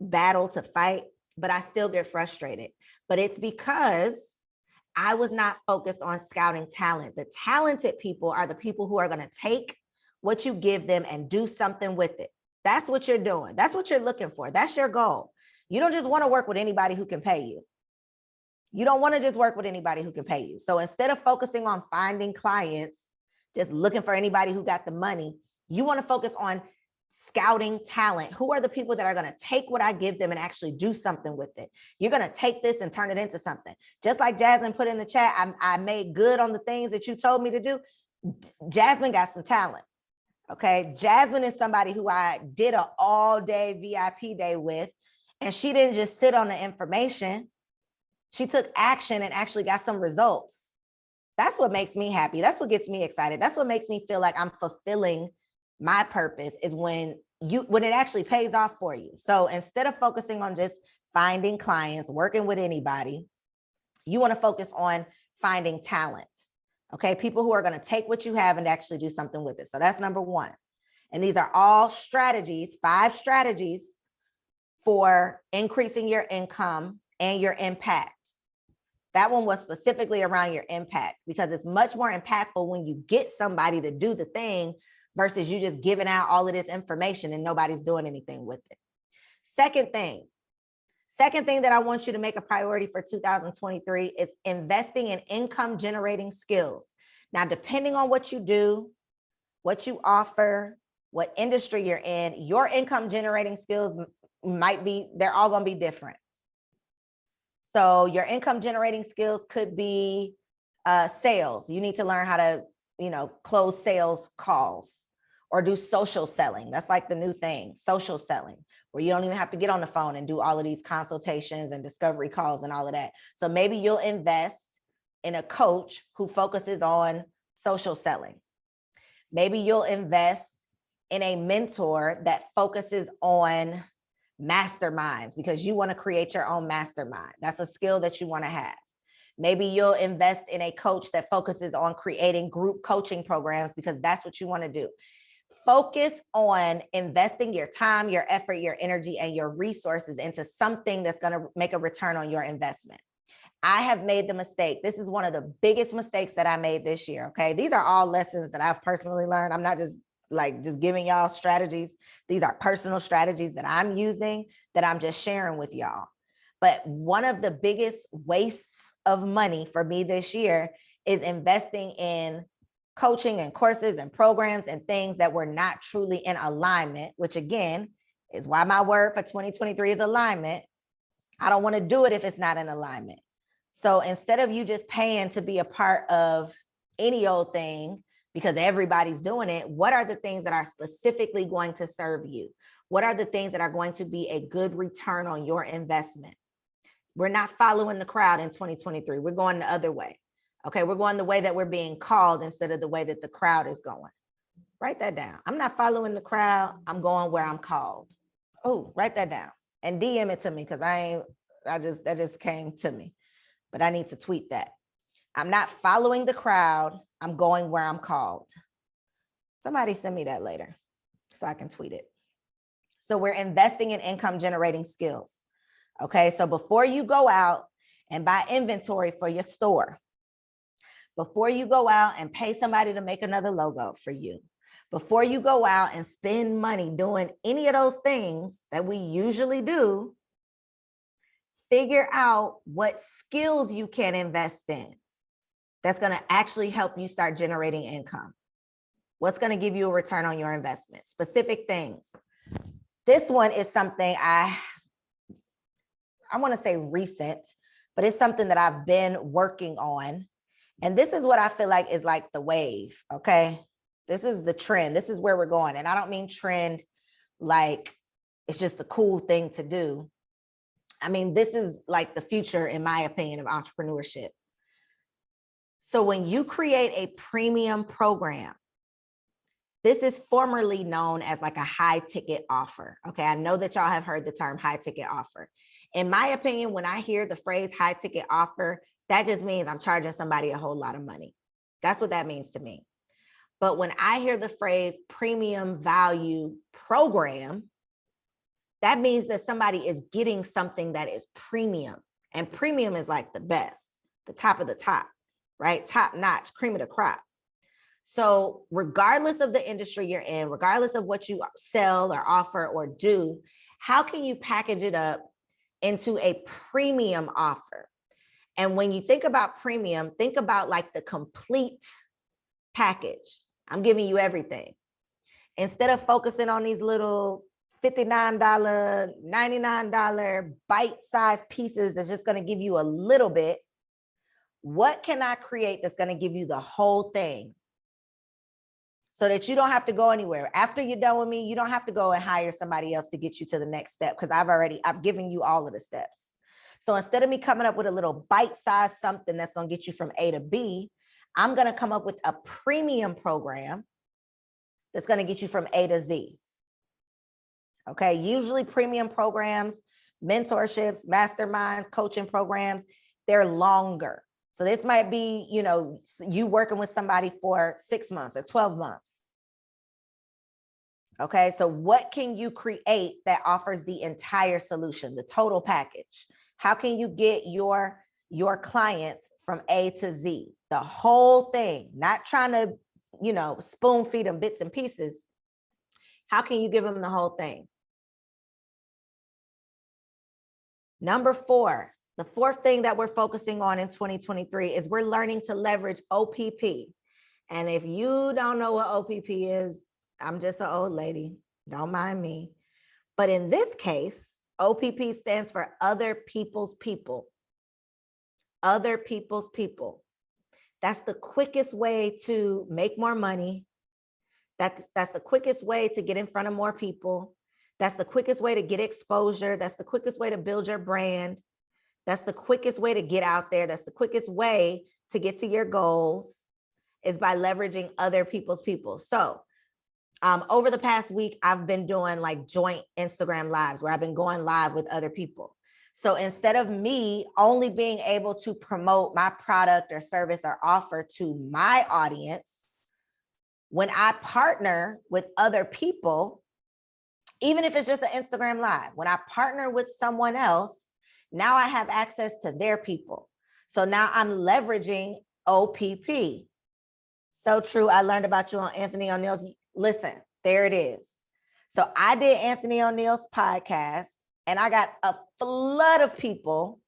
battle to fight, but I still get frustrated. But it's because I was not focused on scouting talent. The talented people are the people who are going to take what you give them and do something with it. That's what you're doing. That's what you're looking for. That's your goal. You don't just want to work with anybody who can pay you. You don't want to just work with anybody who can pay you. So instead of focusing on finding clients, just looking for anybody who got the money, you want to focus on scouting talent. Who are the people that are going to take what I give them and actually do something with it? You're going to take this and turn it into something. Just like Jasmine put in the chat, I made good on the things that you told me to do. Jasmine got some talent. Okay. Jasmine is somebody who I did an all-day VIP day with, and she didn't just sit on the information. She took action and actually got some results. That's what makes me happy. That's what gets me excited. That's what makes me feel like I'm fulfilling my purpose, is when it actually pays off for you. So instead of focusing on just finding clients, working with anybody, you want to focus on finding talent. Okay. People who are going to take what you have and actually do something with it. So that's number one. And these are all strategies, 5 strategies for increasing your income and your impact. That one was specifically around your impact, because it's much more impactful when you get somebody to do the thing versus you just giving out all of this information and nobody's doing anything with it. Second thing that I want you to make a priority for 2023 is investing in income generating skills. Now, depending on what you do, what you offer, what industry you're in, your income generating skills might be, they're all going to be different. So your income generating skills could be sales. You need to learn how to, close sales calls or do social selling. That's like the new thing, social selling, where you don't even have to get on the phone and do all of these consultations and discovery calls and all of that. So maybe you'll invest in a coach who focuses on social selling. Maybe you'll invest in a mentor that focuses on masterminds, because you want to create your own mastermind. That's a skill that you want to have. Maybe you'll invest in a coach that focuses on creating group coaching programs, because that's what you want to do. Focus on investing your time, your effort, your energy, and your resources into something that's going to make a return on your investment. I have made the mistake. This is one of the biggest mistakes that I made this year. Okay. These are all lessons that I've personally learned. I'm not just giving y'all strategies. These are personal strategies that I'm using, that I'm just sharing with y'all. But one of the biggest wastes of money for me this year is investing in coaching and courses and programs and things that were not truly in alignment, which again is why my word for 2023 is alignment. I don't want to do it if it's not in alignment. So instead of you just paying to be a part of any old thing because everybody's doing it, what are the things that are specifically going to serve you? What are the things that are going to be a good return on your investment? We're not following the crowd in 2023. We're going the other way. Okay, we're going the way that we're being called instead of the way that the crowd is going. Write that down. I'm not following the crowd. I'm going where I'm called. Oh, write that down and DM it to me, because that just came to me, but I need to tweet that. I'm not following the crowd. I'm going where I'm called. Somebody send me that later so I can tweet it. So we're investing in income generating skills. Okay, so before you go out and buy inventory for your store, before you go out and pay somebody to make another logo for you, before you go out and spend money doing any of those things that we usually do, figure out what skills you can invest in that's going to actually help you start generating income. What's going to give you a return on your investment? Specific things. This one is something I want to say recent, but it's something that I've been working on. And this is what I feel like is like the wave, okay? This is the trend. This is where we're going. And I don't mean trend like it's just the cool thing to do. I mean, this is like the future, in my opinion, of entrepreneurship. So when you create a premium program, this is formerly known as like a high ticket offer. Okay, I know that y'all have heard the term high ticket offer. In my opinion, when I hear the phrase high ticket offer, that just means I'm charging somebody a whole lot of money. That's what that means to me. But when I hear the phrase premium value program, that means that somebody is getting something that is premium. And premium is like the best, the top of the top, right? Top notch, cream of the crop. So regardless of the industry you're in, regardless of what you sell or offer or do, how can you package it up into a premium offer? And when you think about premium, think about like the complete package. I'm giving you everything. Instead of focusing on these little $59, $99 bite-sized pieces that's just going to give you a little bit, what can I create that's going to give you the whole thing? So that you don't have to go anywhere. After you're done with me, you don't have to go and hire somebody else to get you to the next step, because I've given you all of the steps. So instead of me coming up with a little bite-sized something that's going to get you from A to B, I'm going to come up with a premium program that's going to get you from A to Z. Okay, usually premium programs, mentorships, masterminds, coaching programs, they're longer. So this might be, you working with somebody for 6 months or 12 months. Okay, so what can you create that offers the entire solution, the total package? How can you get your clients from A to Z, the whole thing, not trying to, spoon feed them bits and pieces. How can you give them the whole thing? Number 4, the fourth thing that we're focusing on in 2023 is we're learning to leverage OPP. And if you don't know what OPP is, I'm just an old lady, don't mind me. But in this case, OPP stands for other people's people. Other people's people. That's the quickest way to make more money. That's the quickest way to get in front of more people. That's the quickest way to get exposure. That's the quickest way to build your brand. That's the quickest way to get out there. That's the quickest way to get to your goals, is by leveraging other people's people. So over the past week, I've been doing like joint Instagram lives where I've been going live with other people. So instead of me only being able to promote my product or service or offer to my audience, when I partner with other people, even if it's just an Instagram live, when I partner with someone else, now I have access to their people. So now I'm leveraging OPP. So true. I learned about you on Anthony O'Neill's. Listen, there it is. So I did Anthony O'Neill's podcast, and I got a flood of people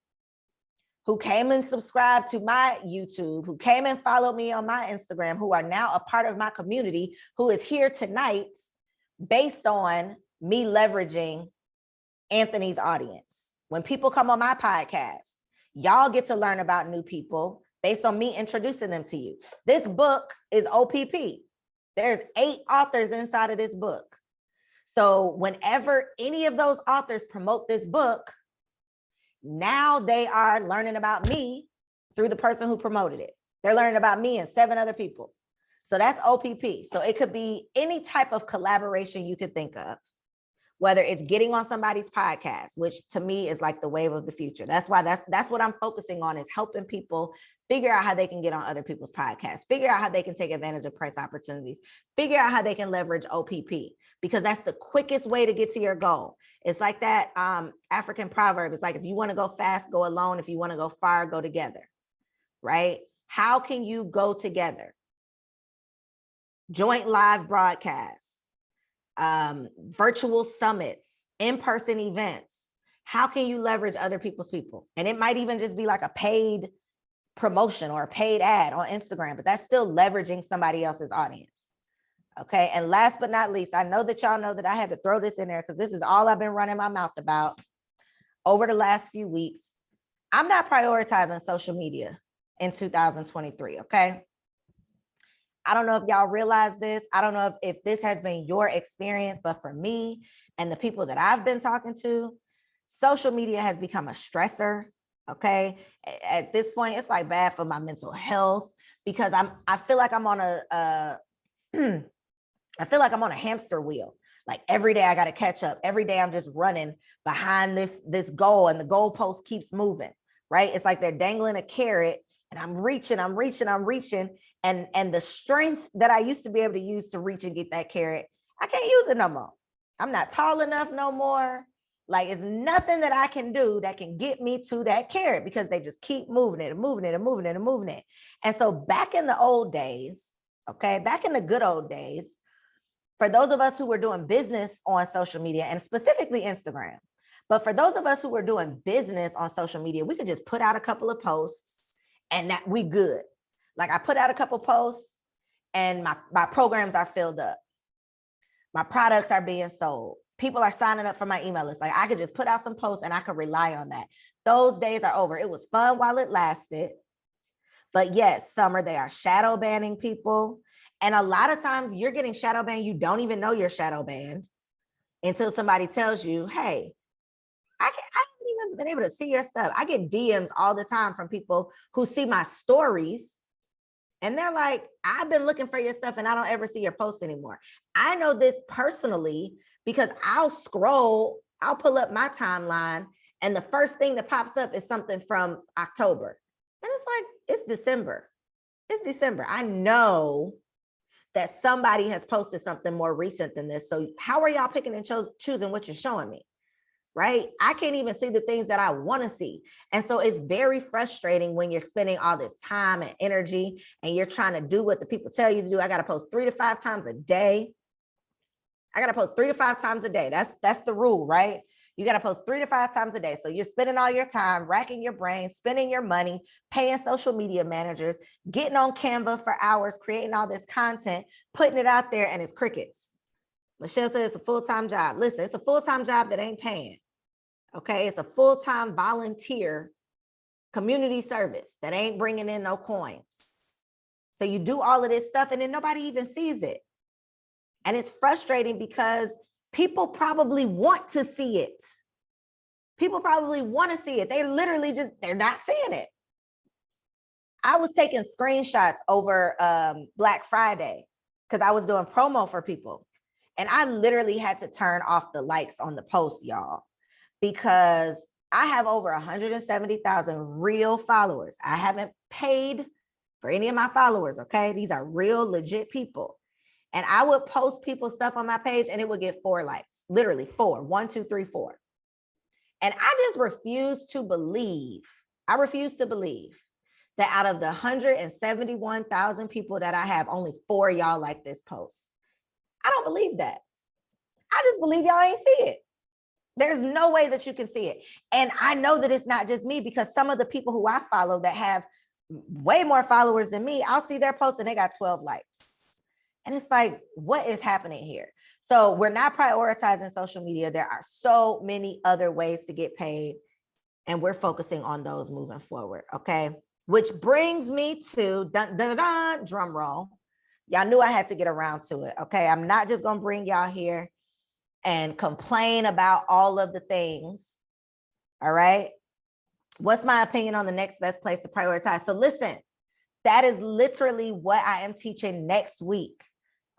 who came and subscribed to my YouTube, who came and followed me on my Instagram, who are now a part of my community, who is here tonight based on me leveraging Anthony's audience. When people come on my podcast, y'all get to learn about new people based on me introducing them to you. This book is OPP. There's 8 authors inside of this book. So whenever any of those authors promote this book, now they are learning about me through the person who promoted it. They're learning about me and 7 other people. So that's OPP. So it could be any type of collaboration you could think of, whether it's getting on somebody's podcast, which to me is like the wave of the future. That's why that's what I'm focusing on, is helping people figure out how they can get on other people's podcasts, figure out how they can take advantage of price opportunities, figure out how they can leverage OPP, because that's the quickest way to get to your goal. It's like that African proverb. It's like, if you want to go fast, go alone. If you want to go far, go together, right? How can you go together? Joint live broadcasts, virtual summits, in-person events. How can you leverage other people's people? And it might even just be like a paid promotion or a paid ad on Instagram, but that's still leveraging somebody else's audience. Okay. And last but not least, I know that y'all know that I had to throw this in there because this is all I've been running my mouth about over the last few weeks. I'm not prioritizing social media in 2023. Okay. I don't know if y'all realize this. I don't know if this has been your experience, but for me and the people that I've been talking to, social media has become a stressor. Okay. At this point, it's like bad for my mental health because I feel like I'm on I feel like I'm on a hamster wheel. Like every day I got to catch up. Every day I'm just running behind this goal, and the goalpost keeps moving, right? It's like they're dangling a carrot and I'm reaching. And the strength that I used to be able to use to reach and get that carrot, I can't use it no more. I'm not tall enough no more. Like it's nothing that I can do that can get me to that carrot because they just keep moving it and moving it and moving it and moving it. And so back in the old days, okay, back in the good old days, for those of us who were doing business on social media and specifically Instagram, but for those of us who were doing business on social media, we could just put out a couple of posts and that we good. Like I put out a couple posts and my programs are filled up. My products are being sold. People are signing up for my email list. Like I could just put out some posts and I could rely on that. Those days are over. It was fun while it lasted. But yes, Summer, they are shadow banning people. And a lot of times you're getting shadow banned. You don't even know you're shadow banned until somebody tells you, hey, I haven't even been able to see your stuff. I get DMs all the time from people who see my stories and they're like, I've been looking for your stuff and I don't ever see your post anymore. I know this personally because I'll pull up my timeline and the first thing that pops up is something from October. And it's like, it's December. It's December. I know that somebody has posted something more recent than this. So how are y'all picking and choosing what you're showing me? Right? I can't even see the things that I want to see. And so it's very frustrating when you're spending all this time and energy and you're trying to do what the people tell you to do. I got to post 3 to 5 times a day. I got to post 3 to 5 times a day. That's the rule, right? You got to post 3 to 5 times a day. So you're spending all your time, racking your brain, spending your money, paying social media managers, getting on Canva for hours, creating all this content, putting it out there, and it's crickets. Michelle said it's a full-time job. Listen, it's a full-time job that ain't paying. Okay, it's a full-time volunteer community service that ain't bringing in no coins. So you do all of this stuff and then nobody even sees it. And it's frustrating because people probably want to see it. People probably want to see it. They literally they're not seeing it. I was taking screenshots over Black Friday because I was doing promo for people. And I literally had to turn off the likes on the post, y'all, because I have over 170,000 real followers. I haven't paid for any of my followers, okay? These are real, legit people. And I would post people's stuff on my page and it would get 4 likes, literally 4, 1, 2, 3, 4. And I just refuse to believe that out of the 171,000 people that I have, only 4 y'all like this post. I don't believe that. I just believe y'all ain't see it. There's no way that you can see it. And I know that it's not just me because some of the people who I follow that have way more followers than me, I'll see their post and they got 12 likes. And it's like, what is happening here? So we're not prioritizing social media. There are so many other ways to get paid, and we're focusing on those moving forward, okay? Which brings me to, drum roll. Y'all knew I had to get around to it, okay? I'm not just gonna bring y'all here and complain about all of the things, all right? What's my opinion on the next best place to prioritize? So listen, that is literally what I am teaching next week.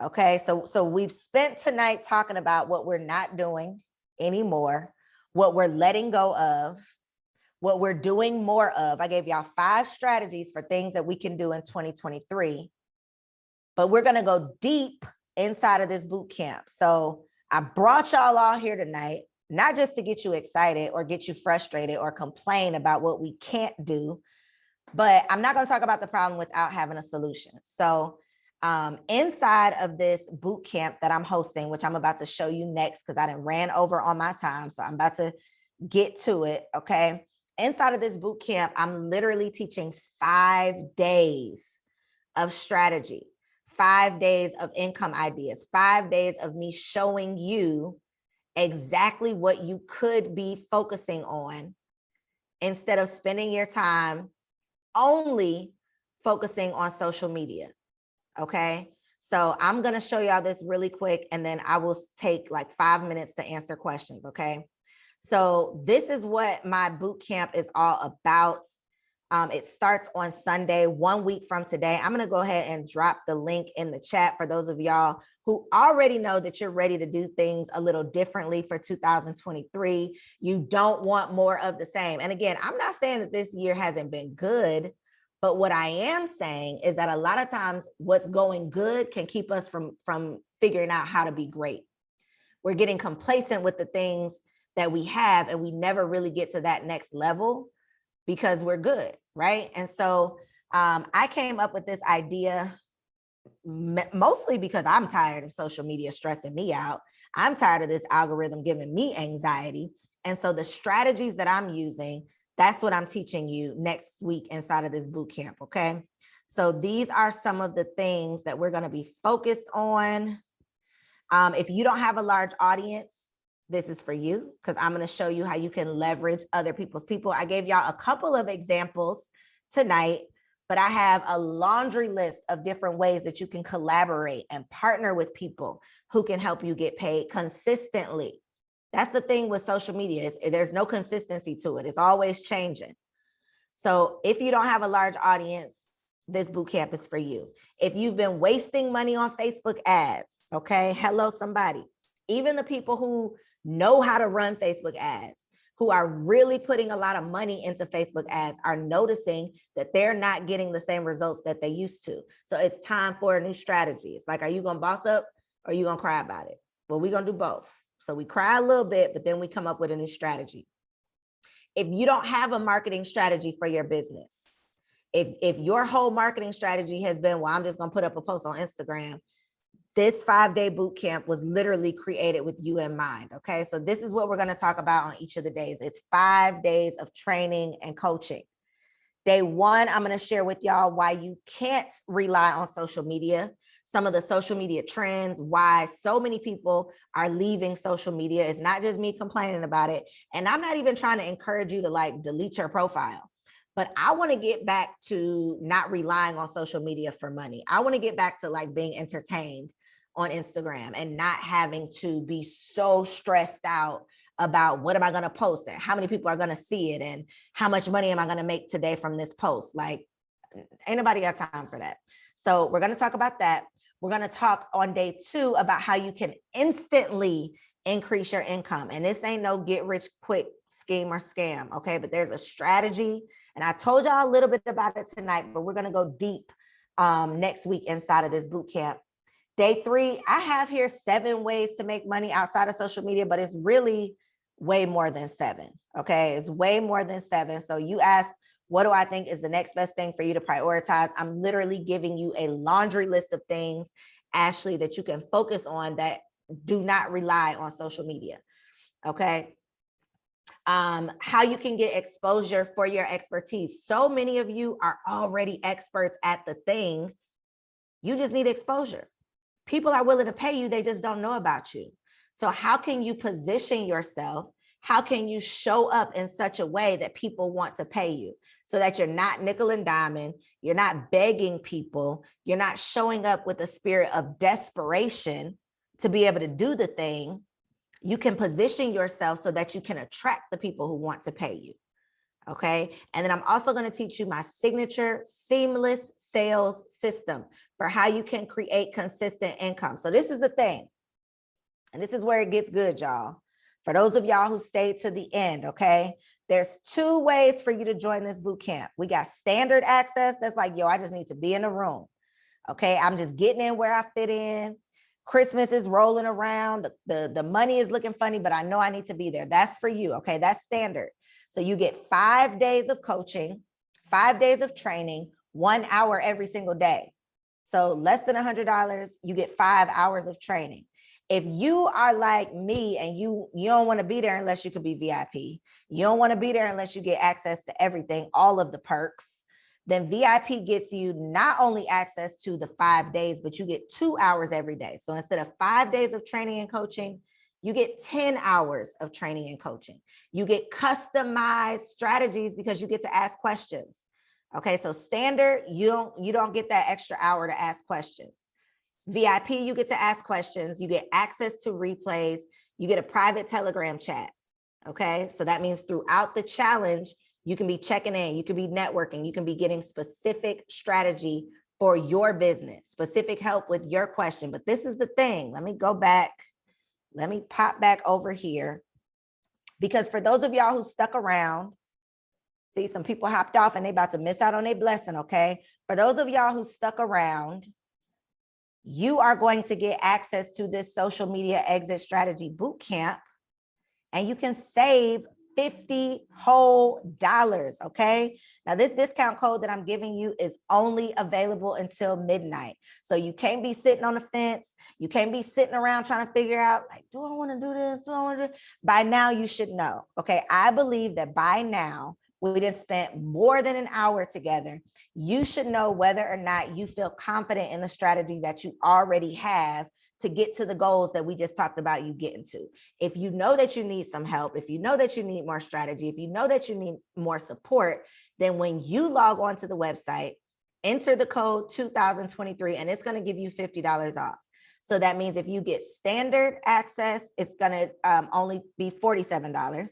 Okay, so we've spent tonight talking about what we're not doing anymore, what we're letting go of, what we're doing more of. I gave y'all 5 strategies for things that we can do in 2023, but we're gonna go deep inside of this boot camp. So I brought y'all all here tonight, not just to get you excited or get you frustrated or complain about what we can't do, but I'm not gonna talk about the problem without having a solution. So inside of this boot camp that I'm hosting, which I'm about to show you next because I done ran over on my time. So I'm about to get to it, okay? Inside of this boot camp, I'm literally teaching 5 days of strategy, 5 days of income ideas, 5 days of me showing you exactly what you could be focusing on instead of spending your time only focusing on social media. Okay. So I'm going to show y'all this really quick, and then I will take like 5 minutes to answer questions. Okay. So this is what my boot camp is all about. It starts on Sunday, 1 week from today. I'm going to go ahead and drop the link in the chat for those of y'all who already know that you're ready to do things a little differently for 2023. You don't want more of the same. And again, I'm not saying that this year hasn't been good, but what I am saying is that a lot of times what's going good can keep us from figuring out how to be great. We're getting complacent with the things that we have, and we never really get to that next level because we're good, right? And so I came up with this idea mostly because I'm tired of social media stressing me out. I'm tired of this algorithm giving me anxiety. And so the strategies that I'm using, that's what I'm teaching you next week inside of this boot camp, okay? So these are some of the things that we're going to be focused on. If you don't have a large audience, this is for you, because I'm going to show you how you can leverage other people's people. I gave y'all a couple of examples tonight, but I have a laundry list of different ways that you can collaborate and partner with people who can help you get paid consistently. That's the thing with social media, is there's no consistency to it. It's always changing. So if you don't have a large audience, this boot camp is for you. If you've been wasting money on Facebook ads, okay, hello somebody. Even the people who know how to run Facebook ads, who are really putting a lot of money into Facebook ads, are noticing that they're not getting the same results that they used to. So it's time for a new strategy. It's like, are you going to boss up or are you going to cry about it? Well, we're going to do both. So we cry a little bit, but then we come up with a new strategy. If you don't have a marketing strategy for your business, if your whole marketing strategy has been, well, I'm just going to put up a post on Instagram, this 5-day boot camp was literally created with you in mind. Okay. So this is what we're going to talk about on each of the days. It's 5 days of training and coaching. Day 1, I'm going to share with y'all why you can't rely on social media, some of the social media trends, why so many people are leaving social media. It's not just me complaining about it. And I'm not even trying to encourage you to like delete your profile. But I want to get back to not relying on social media for money. I want to get back to like being entertained on Instagram and not having to be so stressed out about what am I going to post and how many people are going to see it and how much money am I going to make today from this post. Like, ain't nobody got time for that. So we're going to talk about that. We're going to talk on day 2 about how you can instantly increase your income. And this ain't no get rich quick scheme or scam. Okay. But there's a strategy. And I told y'all a little bit about it tonight, but we're going to go deep next week inside of this boot camp. Day 3, I have here 7 ways to make money outside of social media, but it's really way more than 7. Okay. It's way more than 7. So you asked, what do I think is the next best thing for you to prioritize? I'm literally giving you a laundry list of things, Ashley, that you can focus on that do not rely on social media. Okay. How you can get exposure for your expertise. So many of you are already experts at the thing. You just need exposure. People are willing to pay you. They just don't know about you. So how can you position yourself? How can you show up in such a way that people want to pay you so that you're not nickel and diamond? You're not begging people. You're not showing up with a spirit of desperation to be able to do the thing. You can position yourself so that you can attract the people who want to pay you. Okay. And then I'm also going to teach you my signature seamless sales system for how you can create consistent income. So this is the thing. And this is where it gets good, y'all. For those of y'all who stayed to the end, okay, there's 2 ways for you to join this boot camp. We got standard access. That's like, yo, I just need to be in the room. Okay. I'm just getting in where I fit in. Christmas is rolling around. The money is looking funny, but I know I need to be there. That's for you. Okay. That's standard. So you get 5 days of coaching, 5 days of training, 1 hour every single day. So less than $100, you get 5 hours of training. If you are like me and you don't want to be there unless you can be VIP, you don't want to be there unless you get access to everything, all of the perks, then VIP gets you not only access to the 5 days, but you get 2 hours every day. So instead of 5 days of training and coaching, you get 10 hours of training and coaching. You get customized strategies because you get to ask questions. Okay, so standard, you don't get that extra hour to ask questions. VIP, you get to ask questions, you get access to replays, you get a private Telegram chat. Okay, so that means throughout the challenge, you can be checking in, you can be networking, you can be getting specific strategy for your business, specific help with your question. But this is the thing. Let me go back. Let me pop back over here. Because for those of y'all who stuck around, see, some people hopped off and they about to miss out on their blessing, okay? For those of y'all who stuck around, you are going to get access to this social media exit strategy bootcamp, and you can save $50 whole, okay? Now, this discount code that I'm giving you is only available until midnight. So you can't be sitting on the fence. You can't be sitting around trying to figure out, like, do I want to do this? Do I want to do? By now, you should know, okay? I believe that by now, we done spent more than an hour together. You should know whether or not you feel confident in the strategy that you already have to get to the goals that we just talked about you getting to. If you know that you need some help, if you know that you need more strategy, if you know that you need more support, then when you log on to the website, enter the code 2023, and it's going to give you $50 off. So that means if you get standard access, it's going to only be $47.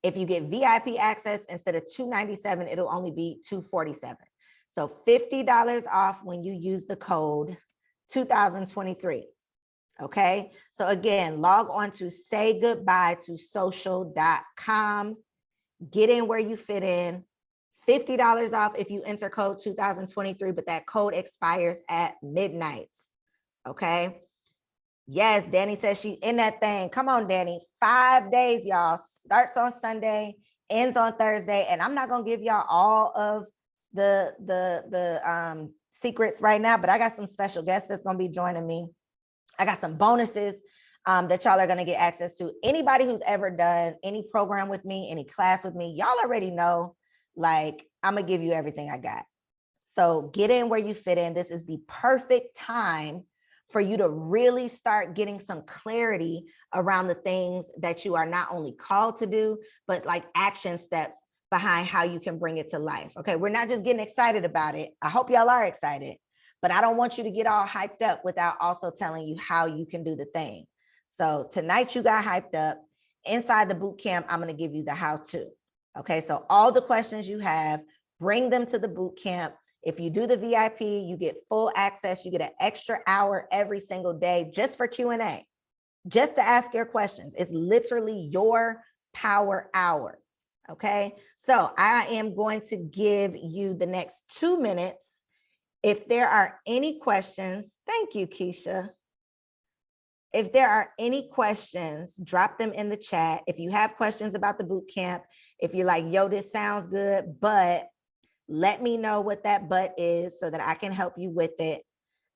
If you get VIP access, instead of $297, it'll only be $247. So $50 off when you use the code 2023. Okay, so again, log on to saygoodbyetosocial.com. Get in where you fit in. $50 off if you enter code 2023, but that code expires at midnight. Okay. Yes, Danny says she's in that thing. Come on, Danny. 5 days, y'all. Starts on Sunday, ends on Thursday, and I'm not gonna give y'all all of the secrets right now, but I got some special guests that's gonna be joining me. I got some bonuses that y'all are going to get access to. Anybody who's ever done any program with me, any class with me, y'all already know, like, I'm going to give you everything I got. So get in where you fit in. This is the perfect time for you to really start getting some clarity around the things that you are not only called to do, but like action steps behind how you can bring it to life. Okay, we're not just getting excited about it. I hope y'all are excited. But I don't want you to get all hyped up without also telling you how you can do the thing. So tonight you got hyped up. Inside the boot camp, I'm going to give you the how-to. Okay, so all the questions you have, bring them to the boot camp. If you do the VIP, you get full access. You get an extra hour every single day just for Q&A, just to ask your questions. It's literally your power hour. Okay, so I am going to give you the next 2 minutes. If there are any questions, thank you, Keisha. If there are any questions, drop them in the chat. If you have questions about the boot camp, if you're like, yo, this sounds good, but let me know what that but is so that I can help you with it.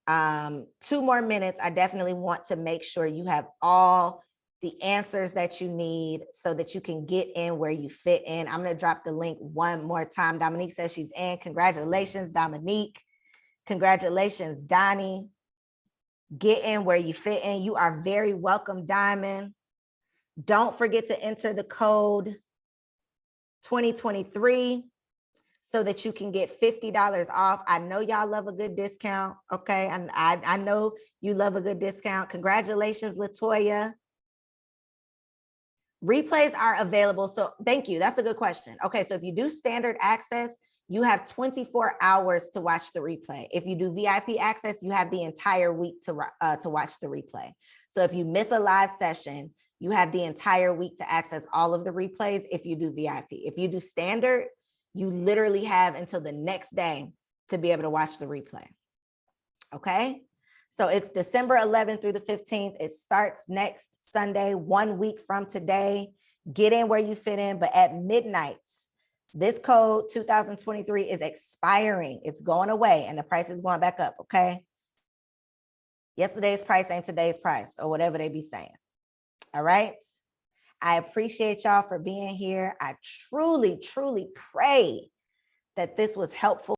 2 more minutes. I definitely want to make sure you have all the answers that you need so that you can get in where you fit in. I'm going to drop the link one more time. Dominique says she's in. Congratulations, Dominique. Congratulations, Donnie. Get in where you fit in. You are very welcome, Diamond. Don't forget to enter the code 2023 so that you can get $50 off. I know y'all love a good discount, okay? And I know you love a good discount. Congratulations, Latoya. Replays are available. So thank you. That's a good question. Okay, so if you do standard access, you have 24 hours to watch the replay. If you do VIP access, you have the entire week to watch the replay. So if you miss a live session, you have the entire week to access all of the replays if you do VIP. If you do standard, you literally have until the next day to be able to watch the replay. Okay? So it's December 11th through the 15th. It starts next Sunday, 1 week from today. Get in where you fit in, but at midnight, this code 2023 is expiring. It's going away and the price is going back up, okay? Yesterday's price ain't today's price or whatever they be saying. All right? I appreciate y'all for being here. I truly, truly pray that this was helpful.